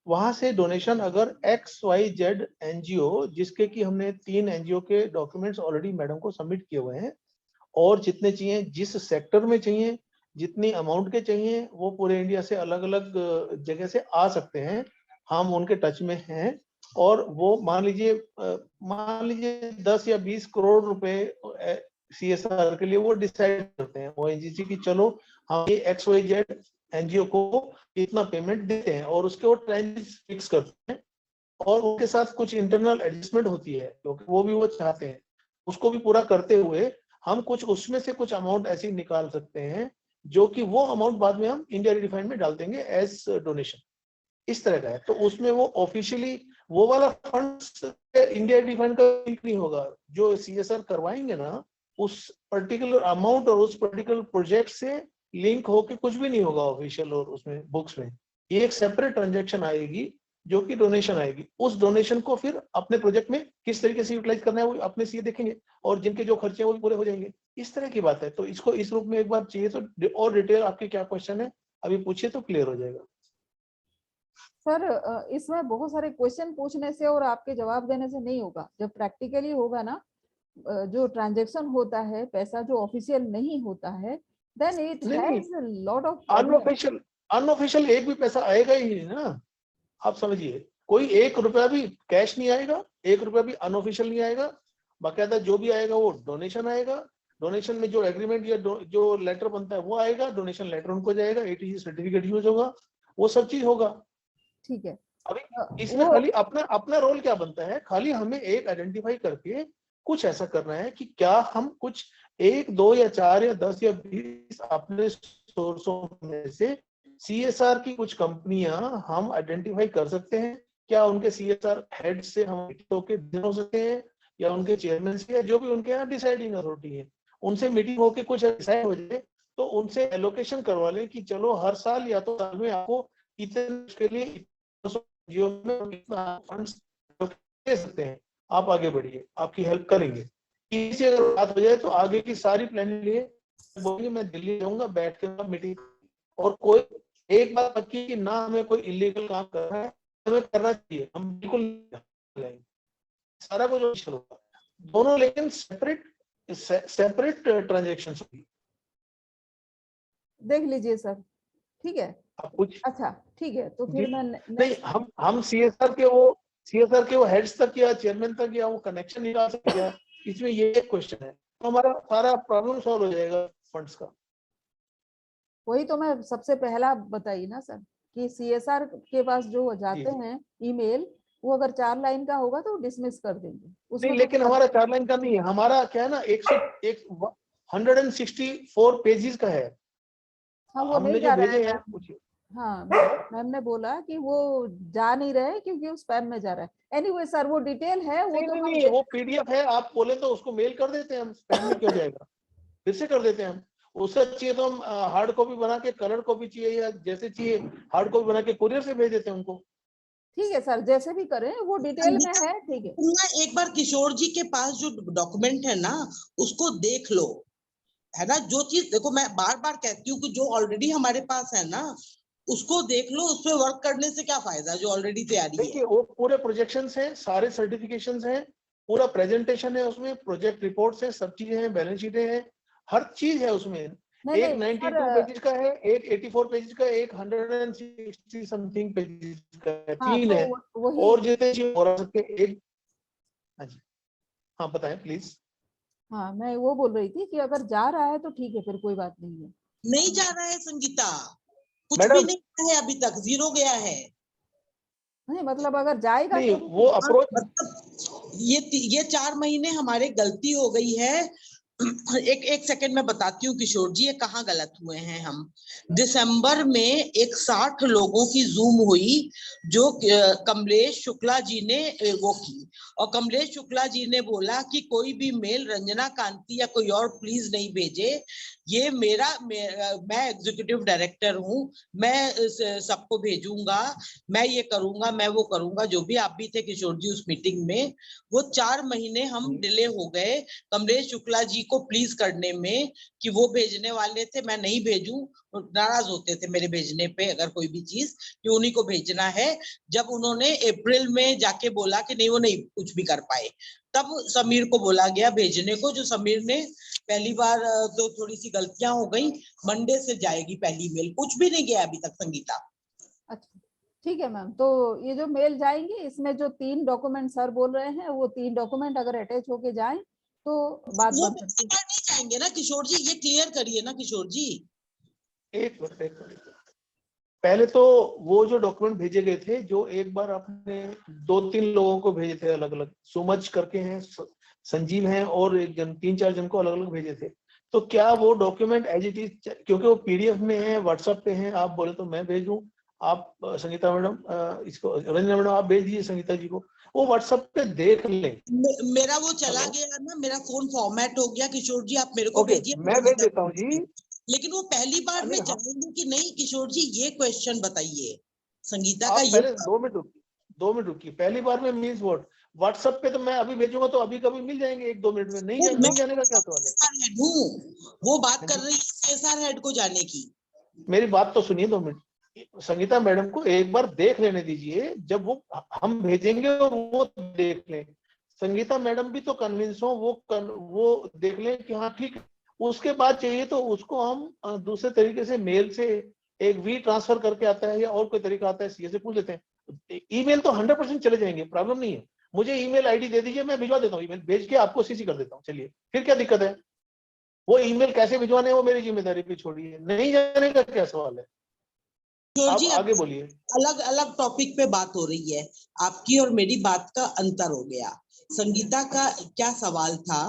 S3: वहां से डोनेशन अगर XYZ एनजीओ, जिसके कि हमने 3 एनजीओ के डॉक्यूमेंट्स ऑलरेडी मैडम को सबमिट किए हुए हैं, और जितने चाहिए, जिस सेक्टर में चाहिए, जितनी अमाउंट के चाहिए, वो पूरे इंडिया से अलग अलग जगह से आ सकते हैं. हम उनके टच में हैं. और वो मान लीजिए 10 या 20 करोड़ रुपए सीएसआर के लिए वो डिसाइड करते हैं ओएनजीसी की, चलो हम ये XYZ एनजीओ को इतना पेमेंट देते हैं, और उसके वो ट्रेंड्स फिक्स करते हैं. और उनके साथ कुछ इंटरनल एडजस्टमेंट होती है, क्योंकि वो भी वो चाहते हैं. उसको भी पूरा करते हुए हम कुछ उसमें से कुछ अमाउंट ऐसे निकाल सकते हैं जो कि वो अमाउंट बाद में हम इंडिया रिडिफाइंड में डाल देंगे एज डोनेशन, इस तरह का है। तो उसमें वो ऑफिशियली वो वाला फंड्स इंडिया रिडिफाइंड का लिंक नहीं होगा, जो CSR करवाएंगे ना उस पर्टिकुलर अमाउंट और उस पर्टिकुलर प्रोजेक्ट से लिंक होके कुछ भी नहीं होगा ऑफिशियल और उसमें बुक्स में। ये एक सेपरेट ट्रांजैक्शन आएगी जो कि डोनेशन आएगी। उस डोनेशन को फिर अपने प्रोजेक्ट में किस तरीके से यूटिलाइज करना है वो अपने से देखेंगे, और जिनके जो खर्चे हैं वो भी पूरे हो जाएंगे। इस तरह की बात है। तो इसको इस रूप में एक बार चाहिए तो और डिटेल आपके क्या क्वेश्चन है अभी पूछिए तो क्लियर हो जाएगा।
S2: सर इसमें बहुत सारे क्वेश्चन पूछने से और आपके जवाब देने से नहीं होगा। जब प्रैक्टिकली होगा ना, जो ट्रांजैक्शन होता है, पैसा जो ऑफिशियल नहीं होता है, then it has a lot of
S3: unofficial एक भी पैसा आएगा ही नहीं ना, आप समझिए। कोई 1 रुपया भी कैश नहीं आएगा, 1 रुपया भी अनऑफिशियल नहीं आएगा। बाकायदा जो भी आएगा वो डोनेशन आएगा। डोनेशन में जो एग्रीमेंट या जो लेटर बनता है वो आएगा, डोनेशन लेटर उनको जाएगा, ATC सर्टिफिकेट यूज होगा, वो सब चीज होगा।
S2: ठीक है।
S3: अभी इसमें खाली अपना रोल क्या बनता है, खाली हमें एक आइडेंटिफाई करके कुछ ऐसा करना है कि क्या हम कुछ 1, 2 या 4 या 10 या 20 अपने सोर्सों में से CSR की कुछ कंपनियां हम आइडेंटिफाई कर सकते हैं। क्या उनके CSR हेड से हम मीटिंग हो सकते हैं, या उनके चेयरमैन से, या जो भी उनके यहाँ डिसाइडिंग अथॉरिटी है उनसे मीटिंग होकर कुछ डिसाइड हो जाए, तो उनसे एलोकेशन करवा लें कि चलो हर साल या तो साल में आपको इतने के लिए फंड्स दे सकते हैं, आप आगे बढ़िए, आपकी हेल्प करेंगे। इसी अगर बात हो जाए तो आगे की सारी प्लानिंग लिए बोलिए, मैं दिल्ली जाऊंगा, बैठ के मीटिंग। और कोई एक बात पक्की कि ना हमें कोई इलीगल काम करना है, हमें करना चाहिए, हम बिल्कुल सारा कुछ ऑफिशियल होगा दोनों, लेकिन सेपरेट ट्रांजेक्शन होगी।
S2: देख लीजिए सर, ठीक है।
S3: आप कुछ
S2: अच्छा ठीक है, तो फिर मैं
S3: नहीं, हम CSR के वो हेड्स तक या चेयरमैन तक या वो कनेक्शन निकाल सकते क्या, इसमें ये एक क्वेश्चन है, तो हमारा सारा प्रॉब्लम सॉल्व हो जाएगा फंड्स का।
S2: वही तो मैं सबसे पहला बताई ना सर, कि CSR के पास जो जाते हैं ईमेल, वो अगर 4 लाइन का होगा तो डिसमिस कर देंगे उसमें।
S3: नहीं, लेकिन हमारा 4 लाइन का नहीं है, हमारा क्या है ना 164 पेजेस का है।
S2: हाँ वो
S3: हमने
S2: नहीं
S3: जो
S2: जा रहा
S3: भेजे
S2: है
S3: हैं
S2: मैम। हाँ मैम ने बोला कि वो जा नहीं रहे क्योंकि वो स्पैम में जा रहा है। एनीवे सर, वो डिटेल है, वो तो हम
S3: नहीं, वो PDF है, आप बोले तो उसको मेल कर देते हैं हम, स्पैम में क्यों जाएगा, फिर से कर देते हैं हम। उससे चाहिए तो हम हार्ड कॉपी बना के, कलर कॉपी चाहिए या जैसे चाहिए हार्ड कॉपी बना के कुरियर से भेज देते हैं उनको।
S2: ठीक है सर, जैसे भी करें, वो डिटेल में है। ठीक है,
S1: तुम ना एक बार किशोर जी के पास जो डॉक्यूमेंट है ना उसको देख लो, है ना। जो चीज देखो, मैं बार बार कहती हूँ कि जो ऑलरेडी हमारे पास है ना उसको देख लो, उस पर वर्क करने से क्या फायदा जो ऑलरेडी तैयारी है।
S3: देखिए वो पूरे प्रोजेक्शंस हैं, सारे सर्टिफिकेशंस हैं, पूरा प्रेजेंटेशन है उसमें, प्रोजेक्ट रिपोर्ट्स हैं, सब चीजें हैं, बैलेंस शीटें हैं, हर चीज है उसमें। एक 92 पेजेस का है, एक 84 पेजेस का, एक 160 समथिंग पेजेस का है,
S2: हाँ
S3: 3
S2: तो
S3: है,
S2: वही।
S3: और जितने चाहिए हो सकते एक। हाँ जी, हाँ बताएं प्लीज।
S2: हाँ मैं वो बोल रही थी कि अगर जा रहा है तो ठीक है, फिर कोई बात नहीं है।
S1: नहीं जा रहा है संगीता, कुछ भी
S3: मैडम
S1: नहीं है, अभी तक 0 गया है।
S2: नहीं मतलब अगर जाएगा
S3: नहीं,
S2: तो
S3: वो अप्रोच
S1: मतलब ये 4 महीने हमारे गलती हो गई है। एक सेकंड में बताती हूँ किशोर जी, ये कहाँ गलत हुए हैं हम। दिसंबर में एक 60 लोगों की जूम हुई जो कमलेश शुक्ला जी ने वो की, और कमलेश शुक्ला जी ने बोला कि कोई भी मेल रंजना कांति या कोई और प्लीज नहीं भेजे, ये मैं एग्जीक्यूटिव डायरेक्टर हूँ, मैं सबको भेजूंगा, मैं ये करूंगा, मैं वो करूंगा। जो भी आप भी थे किशोर जी उस मीटिंग में, वो 4 महीने हम डिले हो गए कमलेश शुक्ला जी को प्लीज करने में कि वो भेजने वाले थे, मैं नहीं भेजूं, नाराज होते थे मेरे भेजने पे अगर कोई भी चीज कि उन्हीं को भेजना है। जब उन्होंने अप्रैल में जाके बोला कि नहीं वो नहीं कुछ भी कर पाए, तब समीर को बोला गया भेजने को, जो समीर ने पहली बार तो थोड़ी सी गलतियां हो गई। मंडे से जाएगी पहली मेल, कुछ भी नहीं गया अभी तक संगीता।
S2: अच्छा ठीक है मैम, तो ये जो मेल जाएंगे इसमें जो 3 डॉक्यूमेंट सर बोल रहे हैं, वो 3 डॉक्यूमेंट अगर अटैच होके जाएं तो बात
S1: वो
S2: बन सकती है।
S1: नहीं जाएंगे ना किशोर जी, ये क्लियर करिए ना किशोर जी।
S3: एक मिनट, पहले तो वो जो डॉक्यूमेंट भेजे गए थे, जो एक बार आपने 2-3 लोगों को भेजे थे अलग अलग, सुमज करके हैं, संजीव हैं और एक जन, 3-4 जन को अलग अलग भेजे थे। तो क्या वो डॉक्यूमेंट एज इट इज, क्योंकि वो पीडीएफ में है, व्हाट्सएप पे है, आप बोले तो मैं भेज दूं, आप संगीता मैडम इसको, रंजना मैडम आप भेज दीजिए संगीता जी को, वो व्हाट्सएप पे देख लें।
S1: मेरा वो चला गया ना, मेरा फोन फॉर्मेट हो गया। किशोर जी आप मेरे को
S3: ओके,
S1: भेजिए,
S3: मैं भेज देता हूँ जी।
S1: लेकिन वो पहली बार में जानेंगे कि नहीं। किशोर जी ये क्वेश्चन बताइए संगीता का,
S3: आप
S1: ये
S3: पहले 2 मिनट रुकिए। पहली बार में मीन्स व्हाट, व्हाट्सएप पे तो मैं अभी भेजूंगा तो अभी कभी मिल जाएंगे 1-2 मिनट में, नहीं जाने का क्या सवाल है।
S1: वो बात कर रही है सीएसआर हेड को जाने की।
S3: मेरी बात तो सुनिए 2 मिनट, संगीता मैडम को एक बार देख लेने दीजिए, जब वो हम भेजेंगे और वो देख लें, संगीता मैडम भी तो कन्विंस हो, वो देख लें कि हाँ ठीक है। उसके बाद चाहिए तो उसको हम दूसरे तरीके से मेल से एक वी ट्रांसफर करके आता है या और कोई तरीका आता है, सीए से पूछ लेते हैं। ईमेल तो 100% चले जाएंगे, प्रॉब्लम नहीं है। मुझे ईमेल आईडी दे दीजिए, मैं भिजवा देता हूँ, ईमेल भेज के आपको सीसी कर देता हूँ। चलिए फिर क्या दिक्कत है, वो ईमेल कैसे भिजवाने वो मेरी जिम्मेदारी पे छोड़िए, नहीं जाने का क्या सवाल है। आप आगे बोलिए।
S1: अलग अलग टॉपिक पे बात हो रही है, आपकी और मेरी बात का अंतर हो गया। संगीता का क्या सवाल था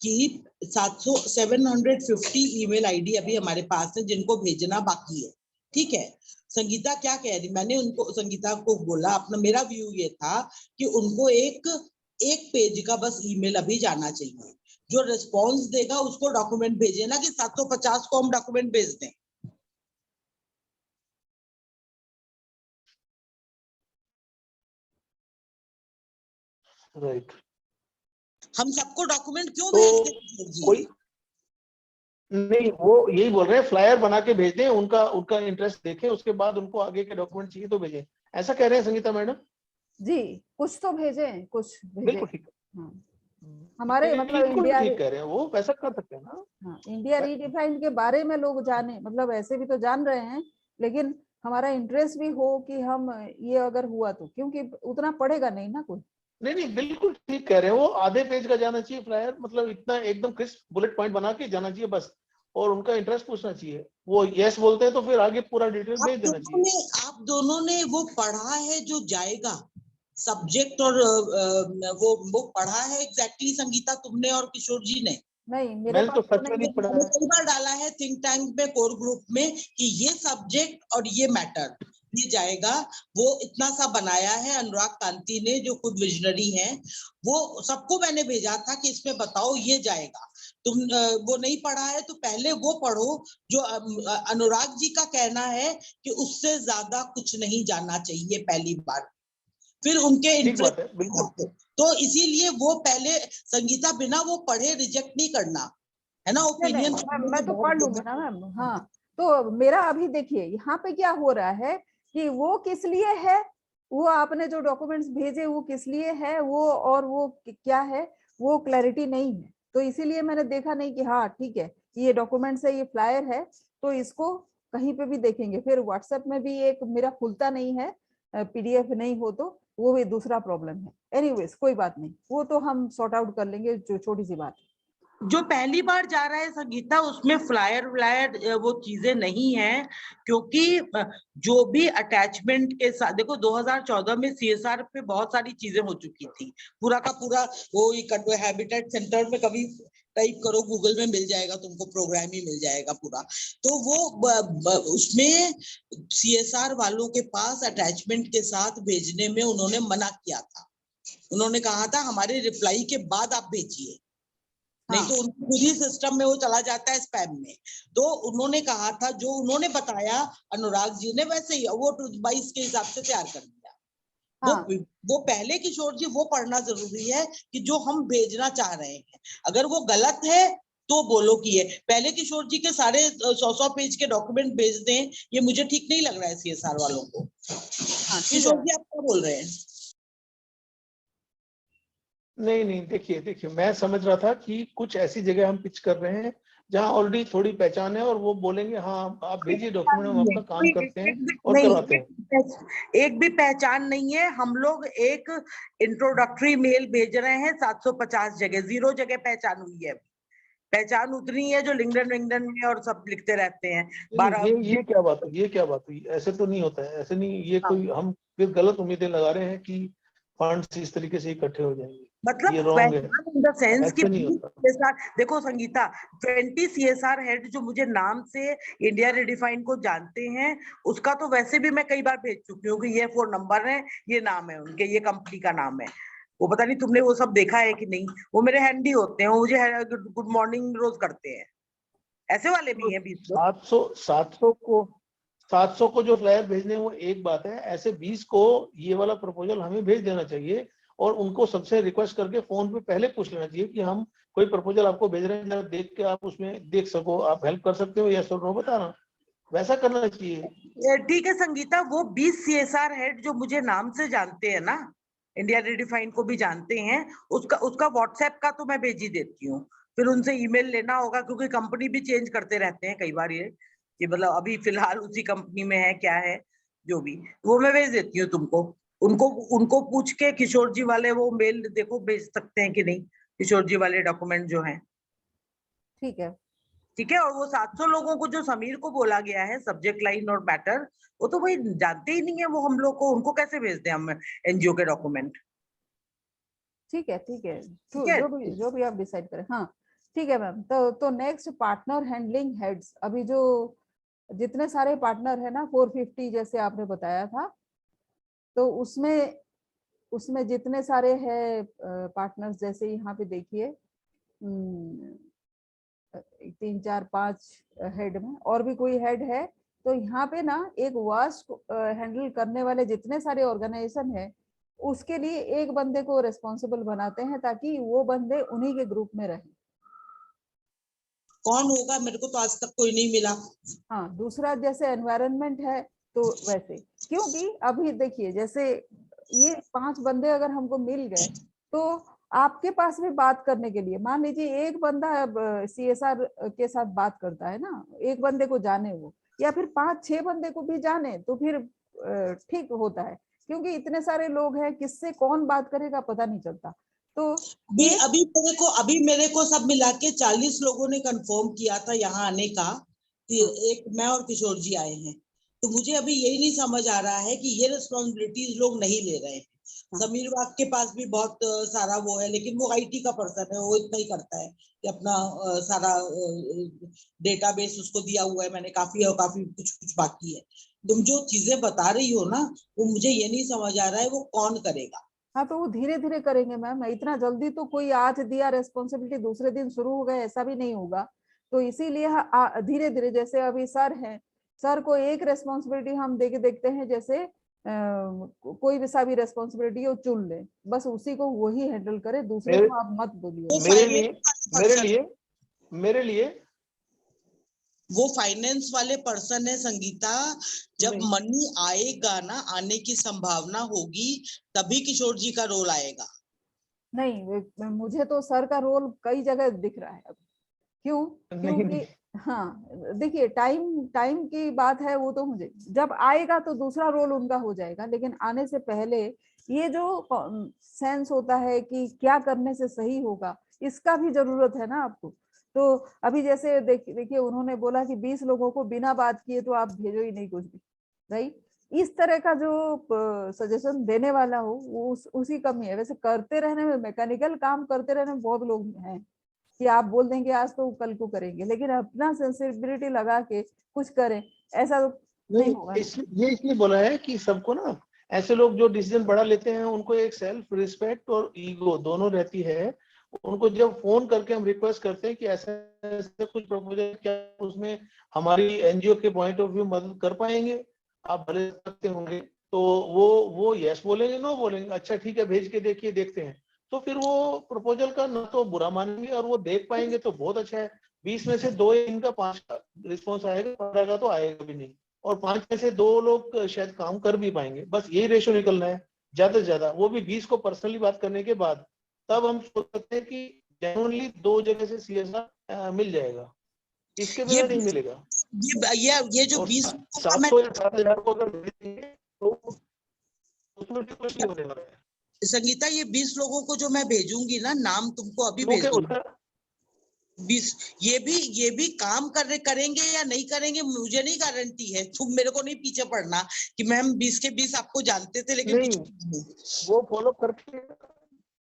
S1: कि 750 ईमेल आईडी अभी हमारे पास है जिनको भेजना बाकी है, ठीक है। संगीता क्या कह रही, मैंने उनको, संगीता को बोला अपना, मेरा व्यू ये था कि उनको एक पेज का बस ईमेल अभी जाना चाहिए, जो रिस्पॉन्स देगा उसको डॉक्यूमेंट भेजे ना, कि 750 को हम डॉक्यूमेंट भेज दें।
S3: राइट,
S1: हम सबको डॉक्यूमेंट क्यों
S3: तो
S1: भेजते हैं?
S3: कोई नहीं, वो यही बोल रहे हैं फ्लायर बना के भेज दें, उनका इंटरेस्ट देखें, उसके बाद उनको आगे के डॉक्यूमेंट चाहिए तो भेजें, ऐसा कह रहे हैं संगीता मैडम
S2: जी। कुछ तो भेजें, कुछ भेजें।
S3: बिल्कुल ठीक है।
S2: हाँ, हमारे मतलब
S3: बिल्कुल
S2: इंडिया,
S3: ठीक कह रहे हैं, वो वैसा कर सकते हैं ना।
S2: हाँ, इंडिया रीडिफाइंड के बारे में लोग जाने, मतलब ऐसे भी तो जान रहे हैं, लेकिन हमारा इंटरेस्ट भी हो कि हम ये अगर हुआ तो, क्योंकि उतना पढ़ेगा नहीं ना कोई।
S3: नहीं बिल्कुल ठीक कह रहे हैं, वो आधे पेज का जाना चाहिए फ्लायर, मतलब इतना एकदम क्रिस्प बुलेट पॉइंट बना के जाना चाहिए बस, और उनका इंटरेस्ट पूछना चाहिए। वो यस बोलते हैं तो फिर आगे पूरा डिटेल भेज देना चाहिए।
S1: आप दोनों ने वो पढ़ा है जो जाएगा सब्जेक्ट, और वो पढ़ा है एग्जैक्टली संगीता, तुमने और किशोर जी ने?
S2: नहीं, मेरे
S3: मैंने
S2: पास
S3: तो
S2: तो
S3: सच में नहीं पढ़ा
S1: मैंने
S3: है।
S1: कई बार डाला है थिंक टैंक में, कोर ग्रुप में, कि ये सब्जेक्ट और ये मैटर ये जाएगा। वो इतना सा बनाया है अनुराग कांति ने, जो खुद विजनरी हैं, वो सबको मैंने भेजा था कि इसमें बताओ ये जाएगा। तुम वो नहीं पढ़ा है तो पहले वो पढ़ो, जो अनुराग जी का कहना है कि उससे ज्यादा कुछ नहीं जाना चाहिए पहली बार, फिर उनके इंटरेस्ट। तो इसीलिए वो पहले, संगीता बिना वो पढ़े रिजेक्ट नहीं करना है ना, ओपिनियन।
S2: मैं तो पढ़ लूंगी ना मैम। हाँ, तो मेरा अभी देखिए यहाँ पे क्या हो रहा है कि वो किस लिए है, वो आपने जो डॉक्यूमेंट्स भेजे वो किस लिए है, वो और वो क्या है, वो क्लैरिटी नहीं है। तो इसीलिए मैंने देखा नहीं कि हाँ ठीक है ये डॉक्यूमेंट्स है, ये फ्लायर है, तो इसको कहीं पे भी देखेंगे। फिर व्हाट्सएप में भी एक मेरा खुलता नहीं है, पीडीएफ नहीं हो तो वो भी दूसरा प्रॉब्लम है। एनीवेज कोई बात नहीं, वो तो हम सॉर्ट आउट कर लेंगे, जो छोटी सी बात।
S1: जो पहली बार जा रहा है संगीता, उसमें फ्लायर व्लायर वो चीजें नहीं है, क्योंकि जो भी अटैचमेंट के साथ, देखो 2014 में सीएसआर पे बहुत सारी चीजें हो चुकी थी, पूरा का पूरा वो हैबिटेट सेंटर में कभी टाइप करो गूगल में मिल जाएगा तुमको, प्रोग्राम ही मिल जाएगा पूरा। तो वो उसमें सीएसआर वालों के पास अटैचमेंट के साथ भेजने में उन्होंने मना किया था। उन्होंने कहा था हमारे रिप्लाई के बाद आप भेजिए, नहीं तो खुद ही सिस्टम में वो चला जाता है स्पैम में। तो उन्होंने कहा था, जो उन्होंने बताया अनुराग जी ने, वैसे ही वो 22 के हिसाब से तैयार कर दिया। वो पहले किशोर जी वो पढ़ना जरूरी है कि जो हम भेजना चाह रहे हैं, अगर वो गलत है तो बोलो कि है। पहले किशोर जी के सारे 100 पेज के डॉक्यूमेंट भेज दें, ये मुझे ठीक नहीं लग रहा है सीएसआर वालों को। किशोर जी आप क्या बोल रहे हैं?
S3: नहीं देखिए मैं समझ रहा था कि कुछ ऐसी जगह हम पिच कर रहे हैं जहां ऑलरेडी थोड़ी पहचान है, और वो बोलेंगे हाँ आप भेजिए डॉक्यूमेंट, हम अपना काम करते हैं और करवाते हैं।
S1: एक भी पहचान नहीं है। हम लोग एक इंट्रोडक्टरी मेल भेज रहे हैं 750 जगह, 0 जगह पहचान हुई है। पहचान उतनी है जो लिंक्डइन में और सब लिखते रहते हैं।
S3: ये क्या बात हुई, ये क्या बात हुई, ऐसे तो नहीं होता है, ऐसे नहीं, ये कोई हम फिर गलत उम्मीदें लगा रहे हैं कि फंड्स इस तरीके से इकट्ठे हो जाएंगे।
S1: मतलब
S3: ये रॉन्ग है,
S1: इन द सेंस कि
S3: ऐसे नहीं होता।
S1: CSR, देखो संगीता, 20 CSR हेड जो मुझे नाम से इंडिया रिडिफाइन को जानते हैं, उसका तो वैसे भी मैं कई बार भेज चुकी हूँ कि ये फोन नंबर है, ये नाम है उनके, ये कंपनी का नाम है। वो पता नहीं तुमने वो सब देखा है कि नहीं, वो मेरे हैंडी होते हैं, वो मुझे गुड मॉर्निंग रोज करते हैं, ऐसे वाले भी हैं 20 लोग।
S3: 700 को जो फ्लायर भेजने वो एक बात है, ऐसे 20 को ये वाला प्रपोजल हमें भेज देना चाहिए और उनको सबसे रिक्वेस्ट करके फोन पे पहले पूछ लेना चाहिए कि हम कोई प्रपोजल आपको भेज रहे हैं, जरा देख के आप उसमें देख सको, आप हेल्प कर सकते हो या सर नो बताना, वैसा करना चाहिए।
S1: ठीक है संगीता, वो 20 CSR हेड जो मुझे नाम से जानते हैं ना, इंडिया रिडिफाइन को भी जानते हैं, उसका व्हाट्सएप का तो मैं भेज ही देती हूँ, फिर उनसे ईमेल लेना होगा क्योंकि कंपनी भी चेंज करते रहते हैं कई बार, ये मतलब अभी फिलहाल उसी कंपनी में है क्या है जो भी, वो मैं भेज देती हूँ तुमको। उनको उनको पूछ के किशोर जी वाले वो मेल देखो भेज सकते हैं कि नहीं, किशोर जी वाले डॉक्यूमेंट जो हैं।
S2: ठीक है।
S1: ठीक है, और वो 700 लोगों को जो समीर को बोला गया है सब्जेक्ट लाइन और मैटर, वो तो भाई जानते ही नहीं है वो हम लोग को, उनको कैसे भेजते हैं हम एनजीओ के डॉक्यूमेंट।
S2: ठीक है, ठीक है,
S1: ठीक है,
S2: जो भी आप डिसाइड करें। हाँ ठीक है मैम। तो नेक्स्ट पार्टनर हैंडलिंग हेड्स, अभी जो जितने सारे पार्टनर है ना 450 जैसे आपने बताया था, तो उसमें जितने सारे हैं पार्टनर्स, जैसे यहाँ पे देखिए 3 4 5 हेड में और भी कोई हेड है, तो यहाँ पे ना एक वास्ट हैंडल करने वाले जितने सारे ऑर्गेनाइजेशन है उसके लिए एक बंदे को रिस्पॉन्सिबल बनाते हैं ताकि वो बंदे उन्हीं के ग्रुप में रहे।
S1: कौन होगा, मेरे को तो आज तक कोई नहीं मिला।
S2: हाँ, दूसरा जैसे एनवायरनमेंट है तो वैसे, क्योंकि अभी देखिए जैसे ये 5 बंदे अगर हमको मिल गए तो आपके पास भी बात करने के लिए, मान लीजिए एक बंदा CSR के साथ बात करता है ना, एक बंदे को जाने वो, या फिर 5-6 बंदे को भी जाने तो फिर ठीक होता है, क्योंकि इतने सारे लोग हैं, किससे कौन बात करेगा पता नहीं चलता। तो
S1: अभी मेरे को सब मिला के 40 लोगों ने कंफर्म किया था यहाँ आने का, एक मैं और किशोर जी आए हैं, तो मुझे अभी यही नहीं समझ आ रहा है कि ये रिस्पॉन्सिबिलिटीज लोग नहीं ले रहे हैं। समीर वाग के पास भी बहुत सारा वो है, लेकिन वो IT का पर्सन है, वो इतना ही करता है कि अपना सारा डेटाबेस उसको दिया हुआ है मैंने, काफी और काफी कुछ कुछ बाकी है। तुम जो चीजें बता रही हो ना, वो मुझे ये नहीं समझ आ रहा है वो कौन करेगा।
S2: हाँ, तो वो धीरे धीरे करेंगे मैम, इतना जल्दी तो कोई आज दिया रिस्पॉन्सिबिलिटी दूसरे दिन शुरू हो गए ऐसा भी नहीं होगा। तो इसीलिए धीरे धीरे, जैसे अभी सर हैं, सर को एक रिस्पॉन्सिबिलिटी हम देखते हैं, जैसे कोई भी सा भी रिस्पॉन्सिबिलिटी वो चुन ले, बस उसी को वही हैंडल करे, दूसरे को आप मत बोलिए।
S3: मेरे लिए
S1: वो फाइनेंस वाले पर्सन है संगीता, जब मनी आएगा ना, आने की संभावना होगी तभी किशोर जी का रोल आएगा।
S2: नहीं, मुझे तो सर का रोल कई जगह दिख रहा है अब। क्यों? क्योंकि हाँ देखिए, टाइम की बात है, वो तो मुझे जब आएगा तो दूसरा रोल उनका हो जाएगा, लेकिन आने से पहले ये जो सेंस होता है कि क्या करने से सही होगा, इसका भी जरूरत है ना आपको। तो अभी जैसे देखिए उन्होंने बोला कि 20 लोगों को बिना बात किए तो आप भेजो ही नहीं कुछ भी, राइट। इस तरह का जो सजेशन देने वाला हो वो उसी कमी है। वैसे करते रहने में, मैकेनिकल काम करते रहने में बहुत लोग हैं कि आप बोल देंगे आज तो कल को करेंगे, लेकिन अपना सेंसिबिलिटी लगा के कुछ करें, ऐसा तो नहीं होगा।
S3: ये इसलिए बोला है कि सबको ना, ऐसे लोग जो डिसीजन बड़ा लेते हैं उनको एक सेल्फ रिस्पेक्ट और ईगो दोनों रहती है। उनको जब फोन करके हम रिक्वेस्ट करते हैं कि ऐसा ऐसा कुछ प्रपोजल, क्या उसमें हमारी एनजीओ के पॉइंट ऑफ व्यू मदद कर पाएंगे, आप भले सकते होंगे, तो वो यस बोलेंगे, नो बोलेंगे, अच्छा ठीक है भेज के देखिए, देखते हैं। तो फिर वो प्रपोजल का ना तो बुरा मानेंगे और वो देख पाएंगे तो बहुत अच्छा है। 20 में से 2 इनका 5 का रिस्पॉन्स आएगा, 15 का तो आएगा भी नहीं, और 5 में से 2 लोग शायद काम कर भी पाएंगे। बस यही रेशो निकलना है ज्यादा से ज्यादा, वो भी 20 को पर्सनली बात करने के बाद। तब हम सोच सकते हैं कि जेन्युइनली 2 जगह से CSR मिल जाएगा, इसके बिना नहीं मिलेगा।
S1: ये जो 20
S3: 700 या 7,000 को अगर भेजेंगे तो उसमें भी कुछ नहीं होने वाला है।
S1: संगीता, ये 20 लोगों को जो मैं भेजूंगी ना, नाम तुमको अभी भेज दूंगी। 20 ये भी काम करेंगे या नहीं करेंगे मुझे नहीं गारंटी है, तुम मेरे को नहीं पीछे पड़ना कि मैम 20 के 20 आपको जानते थे लेकिन
S3: नहीं, वो फॉलो करके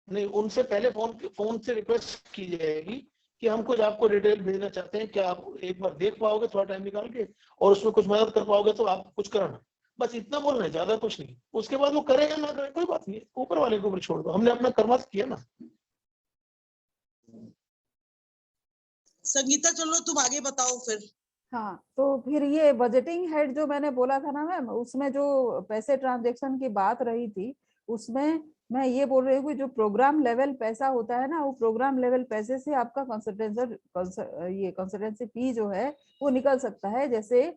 S3: नहीं, उनसे पहले फोन से रिक्वेस्ट की जाएगी कि हम कुछ आपको डिटेल भेजना चाहते हैं, क्या आप एक बार देख पाओगे थोड़ा टाइम निकाल के, और उसमें कुछ मदद कर पाओगे तो आप कुछ करना। बस इतना बोलना है, ज्यादा कुछ नहीं। उसके बाद वो करेगा ना करे कोई बात नहीं, ऊपर वाले के ऊपर छोड़ दो, हमने अपना कर्मा किया ना।
S1: संगीता चलो तुम आगे बताओ फिर।
S2: हाँ, तो फिर ये बजटिंग हेड जो मैंने बोला था ना मैम, उसमें जो पैसे ट्रांजैक्शन की बात रही थी, उसमें मैं ये बोल रही हूँ कि जो प्रोग्राम लेवल पैसा होता है ना, वो प्रोग्राम लेवल पैसे से आपका कंसल्टेंसी फी जो है वो निकल सकता है। जैसे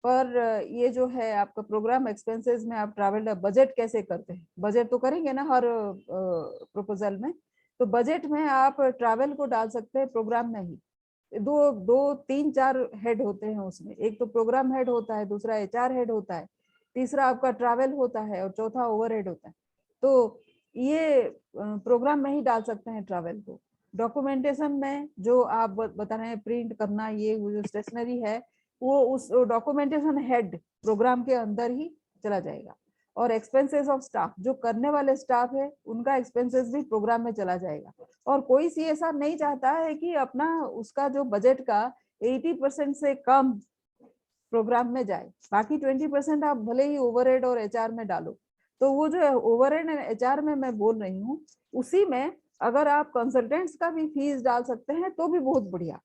S2: पर ये जो है आपका प्रोग्राम एक्सपेंसेस में आप ट्रैवल बजट कैसे करते हैं, बजट तो करेंगे ना हर प्रपोजल में, तो बजट में आप ट्रैवल को डाल सकते हैं, प्रोग्राम में ही। दो तीन चार हेड होते हैं उसमें, एक तो प्रोग्राम हेड होता है, दूसरा एचआर हेड होता है, तीसरा आपका ट्रैवल होता है, और चौथा ओवरहेड होता है। तो ये प्रोग्राम में ही डाल सकते हैं ट्रैवल को। डॉक्यूमेंटेशन में जो आप बता रहे हैं प्रिंट करना, ये वो जो स्टेशनरी है, वो उस डॉक्यूमेंटेशन हेड प्रोग्राम के अंदर ही चला जाएगा। और एक्सपेंसेस ऑफ स्टाफ, जो करने वाले स्टाफ है उनका एक्सपेंसेस भी प्रोग्राम में चला जाएगा। और कोई सीएसआर नहीं चाहता है कि अपना उसका जो बजट का 80% से कम प्रोग्राम में जाए, बाकी 20% आप भले ही ओवरहेड और एचआर में डालो। तो वो जो ओवरहेड एंड एचआर में मैं बोल रही हूँ, उसी में अगर आप कंसल्टेंट्स का भी फीस डाल सकते हैं तो भी बहुत बढ़िया।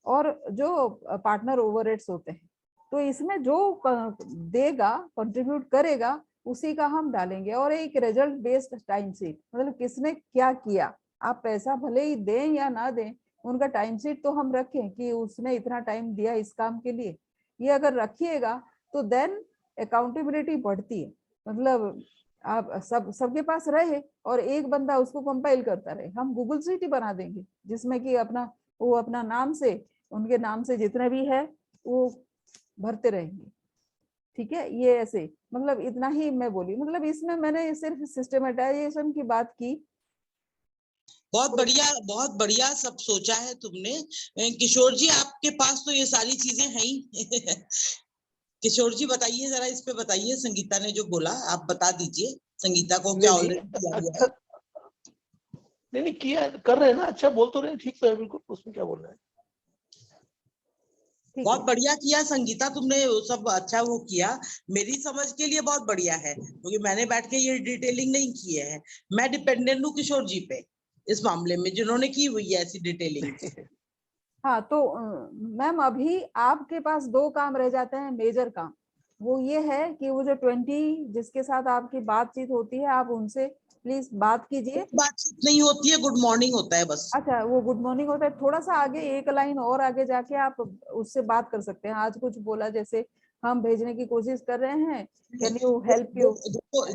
S2: और जो पार्टनर ओवरहेड्स होते हैं, तो इसमें जो देगा, कंट्रीब्यूट करेगा, उसी का हम डालेंगे। और एक रिजल्ट बेस्ड टाइम शीट, मतलब किसने क्या किया, आप पैसा भले ही दें या ना दें, उनका टाइम शीट तो हम रखें कि उसने इतना टाइम दिया इस काम के लिए। ये अगर रखिएगा तो देन अकाउंटेबिलिटी बढ़ती है। मतलब आप सबके पास रहे और एक बंदा उसको कंपाइल करता रहे। हम गूगल शीट ही बना देंगे जिसमें कि वो अपना नाम से, उनके नाम से जितने भी है वो भरते रहेंगे। ठीक है, ये ऐसे, मतलब इतना ही मैं बोली। मतलब इसमें मैंने सिर्फ सिस्टमेटाइजेशन की बात की।
S1: बहुत बढ़िया सब सोचा है तुमने। किशोर जी आपके पास तो ये सारी चीजें हैं ही। किशोर जी बताइए जरा, इस पे बताइए, संगीता ने जो बोला आप बता दीजिए, संगीता को क्या ऑलरेडी किया गया है?
S3: नहीं किया, कर रहे हैं ना, अच्छा बोल तो रहे हैं, ठीक तो है बिल्कुल, उसमें क्या बोल रहे हैं।
S1: बहुत बढ़िया किया संगीता तुमने, वो सब अच्छा वो किया। मेरी समझ के लिए बहुत बढ़िया है, क्योंकि मैंने बैठ के ये डिटेलिंग नहीं की है। मैं डिपेंडेंट हूँ किशोर जी पे इस मामले में, जिन्होंने की हुई है ऐसी डिटेलिंग।
S2: हाँ, तो मैम अभी आपके पास 2 काम रह जाते हैं, मेजर काम। वो ये है कि वो जो 20 जिसके साथ आपकी बातचीत होती है, आप उनसे प्लीज बात कीजिए।
S1: बातचीत नहीं होती है, गुड मॉर्निंग होता है बस।
S2: अच्छा, वो गुड मॉर्निंग होता है, थोड़ा सा आगे एक लाइन और आगे जाके आप उससे बात कर सकते हैं। आज कुछ बोला, जैसे हम भेजने की कोशिश कर रहे हैं, कैन यू हेल्प यू।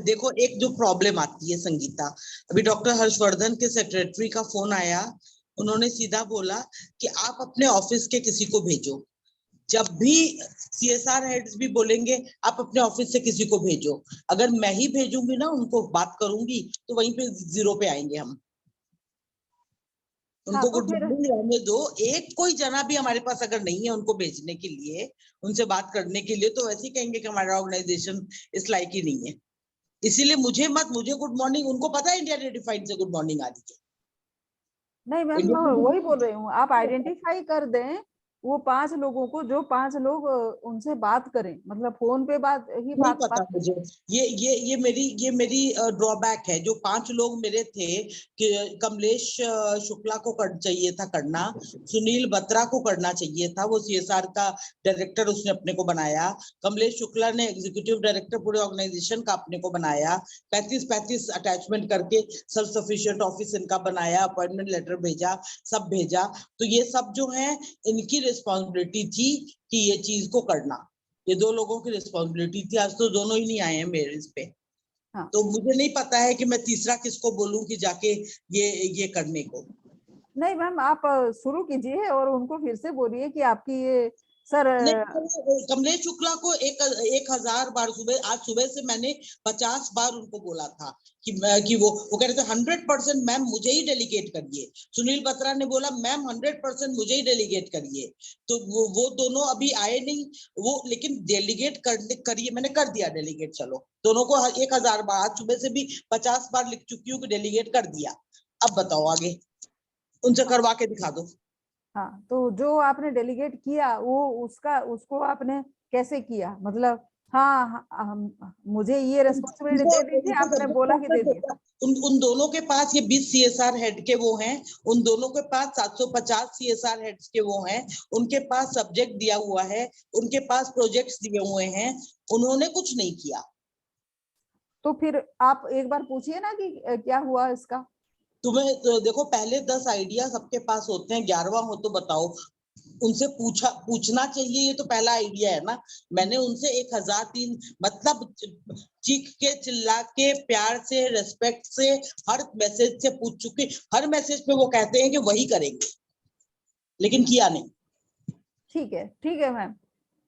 S1: देखो एक जो प्रॉब्लम आती है संगीता, अभी डॉक्टर हर्षवर्धन के सेक्रेटरी का फोन आया, उन्होंने सीधा बोला कि आप अपने ऑफिस के किसी को भेजो। जब भी सीएसआर हेड्स भी बोलेंगे आप अपने ऑफिस से किसी को भेजो, अगर मैं ही भेजूंगी ना उनको बात करूंगी तो वहीं पे 0 पे आएंगे हम। उनको गुड मॉर्निंग रहने दो, एक कोई जना भी हमारे पास अगर नहीं है उनको भेजने के लिए, उनसे बात करने के लिए, तो वैसे ही कहेंगे कि हमारा ऑर्गेनाइजेशन इस लायक ही नहीं है। इसीलिए मुझे गुड मॉर्निंग, उनको पता है इंडिया रेडिफाइड से गुड मॉर्निंग आ रही है।
S2: नहीं मैम, मैं वही बोल रही हूँ, आप आइडेंटिफाई कर दें वो 5 लोगों को, जो 5 लोग उनसे बात करें, मतलब फोन पे बात ही
S1: नहीं
S2: बात
S1: पता मुझे, ये मेरी ड्रॉबैक है। जो 5 लोग मेरे थे कि कमलेश शुक्ला को चाहिए था करना, सुनील बत्रा को करना चाहिए था, वो सीएसआर का डायरेक्टर उसने अपने को बनाया। कमलेश शुक्ला ने एग्जीक्यूटिव डायरेक्टर पूरे ऑर्गेनाइजेशन का अपने को बनाया, 35 अटैचमेंट करके सेल्फ सफिशिएंट ऑफिस इनका बनाया, अपॉइंटमेंट लेटर भेजा, सब भेजा। तो ये सब जो है इनकी रिस्पॉन्सिबिलिटी थी कि ये चीज को करना, ये 2 लोगों की रिस्पॉन्सिबिलिटी थी। आज तो दोनों ही नहीं आए हैं मेरे इस पे। हाँ। तो मुझे नहीं पता है कि मैं तीसरा किसको बोलूं कि जाके ये करने को।
S2: नहीं मैम, आप शुरू कीजिए और उनको फिर से बोलिए कि आपकी ये सर।
S1: कमलेश शुक्ला को 1000 बार आज सुबह से मैंने 50 बार उनको बोला था कि वो कह रहे थे 100% मैम मुझे ही डेलीगेट करिए। सुनील बत्रा ने बोला मैम 100% मुझे ही डेलीगेट करिए। तो वो दोनों अभी आए नहीं वो, लेकिन डेलीगेट करिए, मैंने कर दिया डेलीगेट। चलो दोनों को 1000 बार, आज सुबह से भी 50 बार लिख चुकी हूँ कि डेलीगेट कर दिया। अब बताओ आगे, उनसे करवा के दिखा दो।
S2: हाँ, तो जो आपने डेलीगेट किया वो उसको आपने कैसे किया, मतलब हाँ, मुझे ये रेस्पॉन्सिबिलिटी दे दी थी, आपने बोला कि दे दिया।
S1: उन दोनों के पास ये 20 CSR हेड के वो हैं, उन दोनों के पास 750 CSR हेड्स के वो हैं, उनके पास सब्जेक्ट दिया हुआ है, उनके पास प्रोजेक्ट्स दिए हुए हैं, उन्होंने कुछ नहीं किया।
S2: तो फिर आप एक बार पूछिए ना कि क्या हुआ इसका।
S1: तुम्हें तो देखो, पहले 10 आइडिया सबके पास होते हैं, 11वां हो तो बताओ। उनसे पूछना चाहिए, ये तो पहला आइडिया है ना। मैंने उनसे 1003 मतलब चीख के चिल्ला के प्यार से रेस्पेक्ट से हर मैसेज से पूछ चुकी, हर मैसेज पे वो कहते हैं कि वही करेंगे, लेकिन किया नहीं।
S2: ठीक है मैम,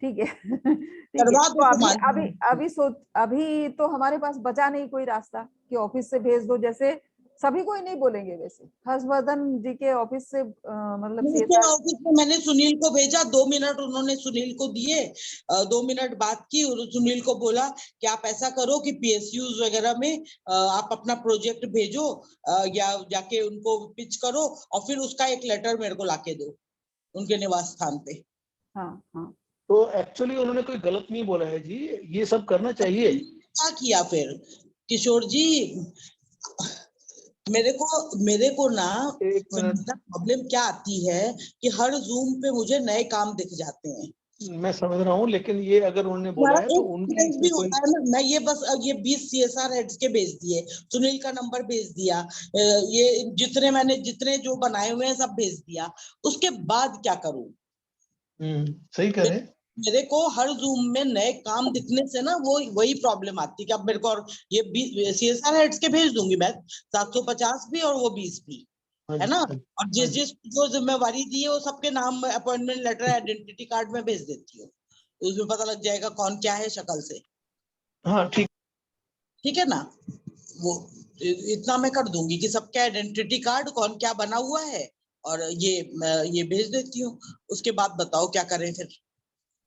S2: ठीक है ठीक है।
S1: करवा
S2: तो
S1: दो
S2: अभी
S1: तो
S2: अभी अभी अभी तो हमारे पास बचा नहीं कोई रास्ता कि ऑफिस से भेज दो, जैसे सभी को ही नहीं बोलेंगे। वैसे हर्षवर्धन जी के ऑफिस से मतलब
S1: उनके ऑफिस में मैंने सुनील को भेजा, 2 मिनट उन्होंने सुनील को दिए, 2 मिनट बात की और सुनील को बोला कि आप ऐसा करो कि PSUs वगैरह में आप अपना प्रोजेक्ट भेजो, या जाके उनको पिच करो और फिर उसका एक लेटर मेरे को लाके दो उनके निवास स्थान पे।
S2: हाँ हाँ,
S3: तो एक्चुअली उन्होंने कोई गलत नहीं बोला है जी, ये सब करना चाहिए।
S1: क्या किया फिर किशोर जी? मेरे को ना
S3: एक मिनट,
S1: प्रॉब्लम क्या आती है कि हर जूम पे मुझे नए काम दिख जाते हैं।
S3: मैं समझ रहा हूँ, लेकिन ये अगर उन्होंने बोला है तो उनकी
S1: एक भी
S3: इसमें कोई
S1: होता है ना। मैं ये बस ये 20 CSR हेड्स के भेज दिए, सुनील का नंबर भेज दिया, ये जितने जो बनाए हुए हैं सब भेज दिया, उसके बाद क्या करूं?
S3: सही कह रहे हैं।
S1: मेरे को हर जूम में नए काम दिखने से ना वही प्रॉब्लम आती है कि अब मेरे को, और ये CSR हेड्स के भेज दूंगी मैं, 750 भी और वो 20 भी,
S3: हाँ
S1: है
S3: जी,
S1: ना।
S3: हाँ जी,
S1: और
S3: हाँ
S1: जिस
S3: जी।
S1: जिस जो जिम्मेवारी दी है वो सबके नाम, अपॉइंटमेंट लेटर, आइडेंटिटी कार्ड में भेज देती हूँ, उसमें पता लग जाएगा कौन क्या है शक्ल से।
S3: हाँ ठीक।
S1: ठीक है ना, वो इतना मैं कर दूंगी कि सबके आइडेंटिटी कार्ड कौन क्या बना हुआ है, और ये भेज देती हूँ। उसके बाद बताओ क्या करें फिर।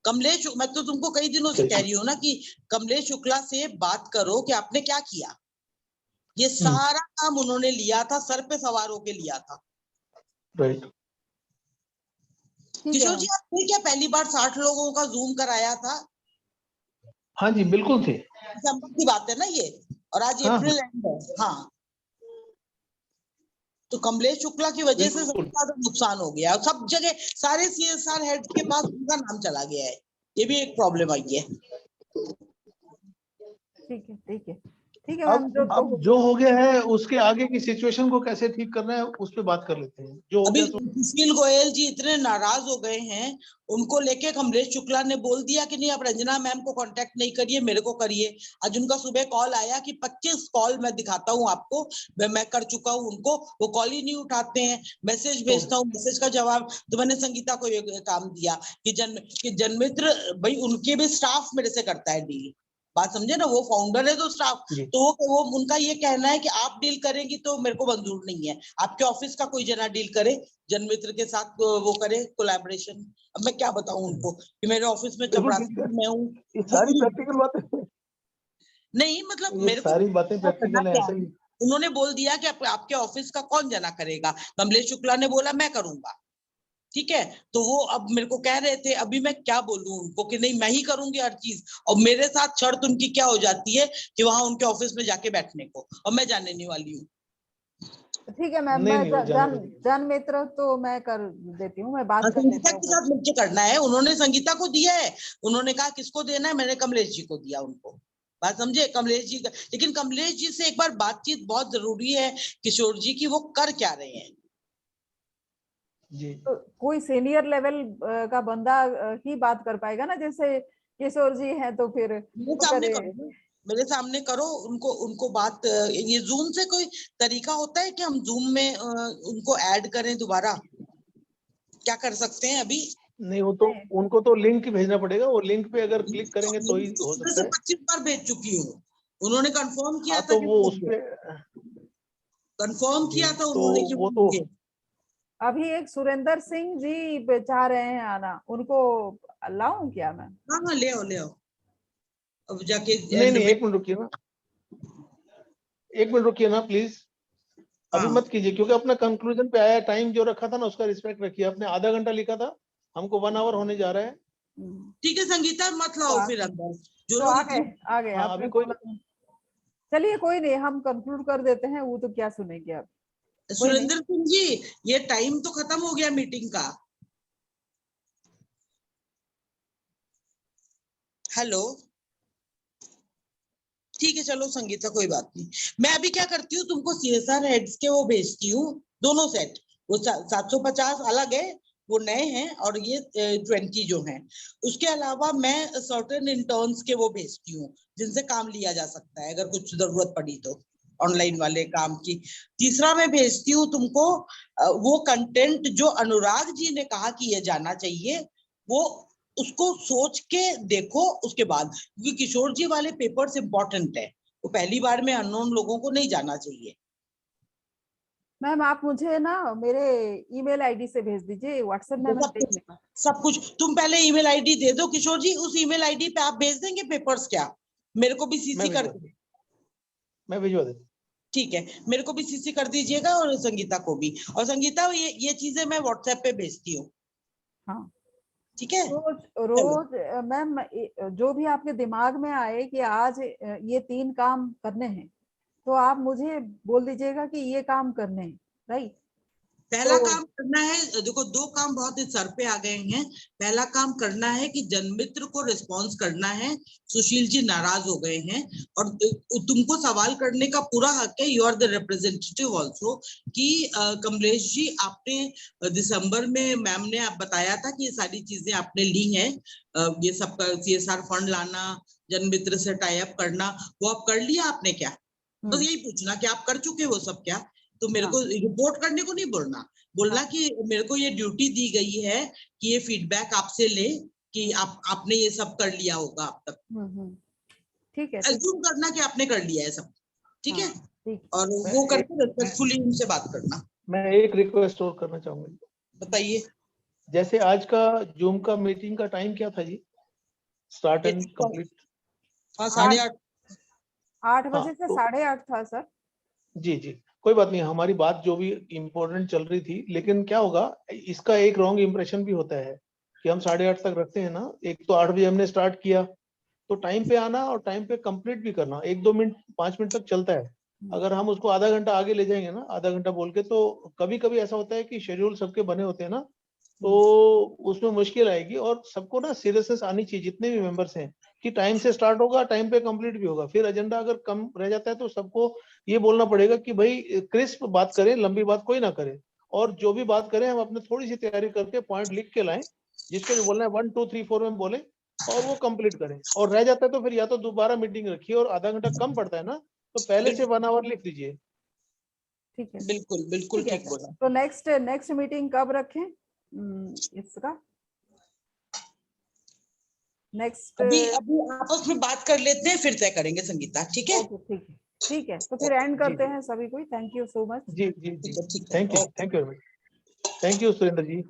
S1: कमलेश, मैं तो तुमको कई दिनों से कह रही हूँ ना कि कमलेश शुक्ला से बात करो कि आपने क्या किया। ये सारा काम उन्होंने लिया था, सर पे सवार होके लिया था।
S3: राइट।
S2: ठीक है
S1: किशोर
S2: मैम।
S1: जी, आपने क्या पहली बार 60 लोगों का जूम कराया था?
S3: हाँ जी, बिल्कुल थे।
S1: दिसंबर की बात है ना ये, और आज
S3: हाँ
S1: अप्रैल एंड है। हाँ, तो कमलेश शुक्ला की वजह से सबसे
S3: बिल्कुल।
S1: ज्यादा नुकसान हो गया, सब जगह सारे CSR हेड के पास उनका नाम चला गया है, ये भी एक प्रॉब्लम आई है।
S2: ठीक है ठीक है मैम, जो तो
S3: अब जो हो गया है उसके आगे की सिचुएशन को कैसे ठीक करना है उस पर बात कर लेते हैं। जो हो
S1: अभी
S3: गया
S1: सुशील गोयल जी इतने नाराज हो गए हैं, उनको लेके कमलेश शुक्ला ने बोल दिया कि नहीं, आप रंजना मैम को कांटेक्ट नहीं करिए, मेरे को करिए। आज उनका सुबह कॉल आया कि 25 कॉल मैं दिखाता हूँ आपको, मैं कर चुका हूँ उनको, वो कॉल ही नहीं उठाते हैं। मैसेज भेजता हूँ, मैसेज का जवाब। तो मैंने संगीता को ये काम दिया कि जनमित्र भाई, उनके भी स्टाफ मेरे से करता है डील, बात समझे ना, वो फाउंडर है तो स्टाफ, तो वो उनका ये कहना है कि आप डील करेंगी तो मेरे को मंजूर नहीं है, आपके ऑफिस का कोई जना डील करे, जनमित्र के साथ वो करे कोलैबोरेशन। अब मैं क्या बताऊं उनको कि मेरे ऑफिस में चपरासी मैं हूँ।
S3: ये सारी प्रैक्टिकल बातें,
S1: नहीं मतलब
S3: ये
S1: मेरे को
S3: सारी बातें
S1: करना
S3: प्रैक्टिकल है
S1: क्या
S3: ऐसे
S1: है,
S3: ही।
S1: उन्होंने बोल दिया कि आपके ऑफिस का कौन जना करेगा, कमलेश शुक्ला ने बोला मैं करूंगा। ठीक है, तो वो अब मेरे को कह रहे थे, अभी मैं क्या बोलूं उनको कि नहीं मैं ही करूंगी हर चीज, और मेरे साथ शर्त उनकी क्या हो जाती है कि वहां उनके ऑफिस में जाके बैठने को, और मैं जाने नहीं वाली हूँ।
S2: ठीक है मैम,
S3: नहीं
S2: मैं
S3: नहीं, वो जाने को नहीं।
S2: जन मित्र तो मैं कर देती हूँ, मैं बात कर
S1: संगीता
S2: लेती
S1: के
S2: हूँ।
S1: साथ मिलकर करना है, उन्होंने संगीता को दिया है, उन्होंने कहा किसको देना है, मैंने कमलेश जी को दिया उनको, बात समझे, कमलेश जी का। लेकिन कमलेश जी से एक बार बातचीत बहुत जरूरी है किशोर जी की, वो कर क्या रहे हैं।
S3: जी
S2: तो कोई सीनियर लेवल का बंदा ही बात कर पाएगा ना, जैसे किशोर जी हैं तो फिर
S1: मेरे
S2: तो
S1: सामने
S2: करे।
S1: करो ना, मेरे सामने करो, उनको बात, ये जूम से कोई तरीका होता है कि हम जूम में उनको ऐड करें दोबारा, क्या कर सकते हैं अभी?
S3: नहीं, वो तो उनको तो लिंक भेजना पड़ेगा, वो लिंक पे अगर क्लिक करेंगे तो ही
S1: तो
S3: हो
S1: सुबह
S3: सकता
S1: से
S3: है।
S1: 25 बार भेज चुकी हूँ, उन्होंने कंफर्म किया
S3: हाँ
S1: था
S3: तो
S1: कि
S3: वो उस
S1: होंगे,
S3: पे
S1: कंफर्म
S3: जी,
S1: किया था
S3: तो
S1: उन्होंने कि
S3: वो तो
S1: होंगे।
S2: अभी एक सुरेंद्र सिंह जी चाह रहे हैं आना, उनको लाऊं क्या मैं?
S1: हाँ हाँ, ले आओ ले आओ, अब जाके
S3: नहीं
S1: एंड
S3: नहीं,
S1: में।
S3: एक मिनट रुकिए ना, एक मिनट रुकिए ना प्लीज। अभी
S1: हाँ।
S3: मत कीजिए, क्योंकि अपना कंक्लूजन पे आया, टाइम जो रखा था ना उसका रिस्पेक्ट रखिए। आपने आधा घंटा लिखा था, हमको 1 आवर होने जा रहा है।
S1: ठीक है संगीता, मत लाओ फिर अंदर जो
S2: तो
S1: लोग
S2: आ गए
S3: हाँ,
S2: आपने
S3: अभी कोई
S2: बोला। चलिए कोई नहीं, हम कंक्लूड कर देते हैं, वो तो क्या सुनेंगे आप। कोई नहीं।
S1: सुरेंद्र सिंह जी, ये टाइम तो खत्म हो गया मीटिंग का। हेलो, ठीक है चलो संगीता, कोई बात नहीं। मैं अभी क्या करती हूँ, तुमको CSR हेड्स के वो भेजती हूँ, दोनों सेट। वो 750 अलग है, वो नए हैं, और ये 20 जो हैं। उसके अलावा मैं सर्टेन इंटर्न्स के वो भेजती हूँ, जिनसे काम लिया जा सकता है अगर कुछ जरूरत पड़ी तो, ऑनलाइन वाले काम की। तीसरा मैं भेजती हूँ तुमको वो कंटेंट जो अनुराग जी ने कहा कि ये जाना चाहिए, वो उसको सोच के देखो उसके बाद, क्योंकि किशोर जी वाले पेपर्स इंपॉर्टेंट है, वो पहली बार में अननोन लोगों को नहीं जाना चाहिए।
S2: मैम आप मुझे ना मेरे ईमेल आईडी से भेज दीजिए, व्हाट्सएप में मैं देख लूंगा।
S1: सब कुछ तुम पहले ईमेल आईडी दे दो किशोर जी, उस ईमेल आईडी पे आप भेज देंगे पेपर्स क्या? मेरे को भी सीसी कर,
S3: मैं भिजवा देता।
S1: ठीक है, मेरे को भी सीसी कर दीजिएगा और संगीता को भी। और संगीता, ये चीजें मैं व्हाट्सएप पे भेजती हूँ।
S2: हाँ
S1: ठीक है,
S2: रोज मैम जो भी आपके दिमाग में आए कि आज ये 3 काम करने हैं, तो आप मुझे बोल दीजिएगा कि ये काम करने हैं, राइट?
S1: पहला काम करना है, देखो 2 काम बहुत ही सर पे आ गए हैं। पहला काम करना है कि जनमित्र को रिस्पॉन्स करना है, सुशील जी नाराज हो गए हैं, और तुमको सवाल करने का पूरा हक है, you are the representative also, कि कमलेश जी आपने दिसंबर में मैम ने आप बताया था कि ये सारी चीजें आपने ली हैं, ये सब CSR फंड लाना, जनमित्र से टाई अप करना, वो आप कर लिया आपने क्या? बस यही पूछना कि आप कर चुके वो सब क्या। तो मेरे को रिपोर्ट करने को नहीं बोलना कि मेरे को ये ड्यूटी दी गई है कि ये फीडबैक आपसे ले कि आपने ये सब कर लिया होगा अब तक।
S2: ठीक है,
S1: एज्यूम करना कि आपने कर लिया है सब, ठीक है?
S2: ठीक।
S1: और वो करके रिस्पेक्टफुली उनसे बात करना।
S3: मैं एक रिक्वेस्ट और करना चाहूंगा,
S1: बताइए।
S3: जैसे आज का जूम का मीटिंग का टाइम क्या था जी? Start and complete?
S1: हाँ, 8:30।
S2: 8 बजे से 8:30 था सर।
S3: जी जी, कोई बात नहीं, हमारी बात जो भी इम्पोर्टेंट चल रही थी, लेकिन क्या होगा, इसका एक रॉन्ग इम्प्रेशन भी होता है कि हम 8:30 तक रखते हैं ना। एक तो 8 बजे हमने स्टार्ट किया, तो टाइम पे आना और टाइम पे कंप्लीट भी करना 1-2 मिनट 5 मिनट तक चलता है। अगर हम उसको आधा घंटा आगे ले जाएंगे ना, आधा घंटा बोल के, तो कभी कभी ऐसा होता है कि शेड्यूल सबके बने होते हैं ना, तो उसमें मुश्किल आएगी। और सबको ना सीरियसनेस आनी चाहिए, जितने भी मेंबर्स हैं, कि टाइम से स्टार्ट होगा, टाइम पे कंप्लीट भी होगा। फिर एजेंडा अगर कम रह जाता है तो सबको ये बोलना पड़ेगा कि भाई क्रिस्प बात करें, लंबी बात कोई ना करे, और जो भी बात करें हम अपने थोड़ी सी तैयारी करके पॉइंट लिख के लाएं, जिसको जो बोलना है 1 2 3 4 में बोले और वो कंप्लीट करें। और रह जाता है तो फिर या तो दोबारा मीटिंग रखिए, और आधा घंटा कम पड़ता है ना, तो पहले से 1 आवर लिख दीजिए।
S2: ठीक है,
S1: बिल्कुल बिल्कुल
S2: ठीक है
S1: ठीक बोला।
S2: तो नेक्स्ट मीटिंग कब रखें इसका? नेक्स्ट
S1: अभी आपस में बात कर लेते हैं, फिर तय करेंगे संगीता, ठीक है?
S2: ओके, ठीक है, तो फिर एंड करते हैं सभी को। Thank you so much.
S3: जी जी जी,
S1: ठीक है,
S3: thank you very much. Thank you Surendra ji.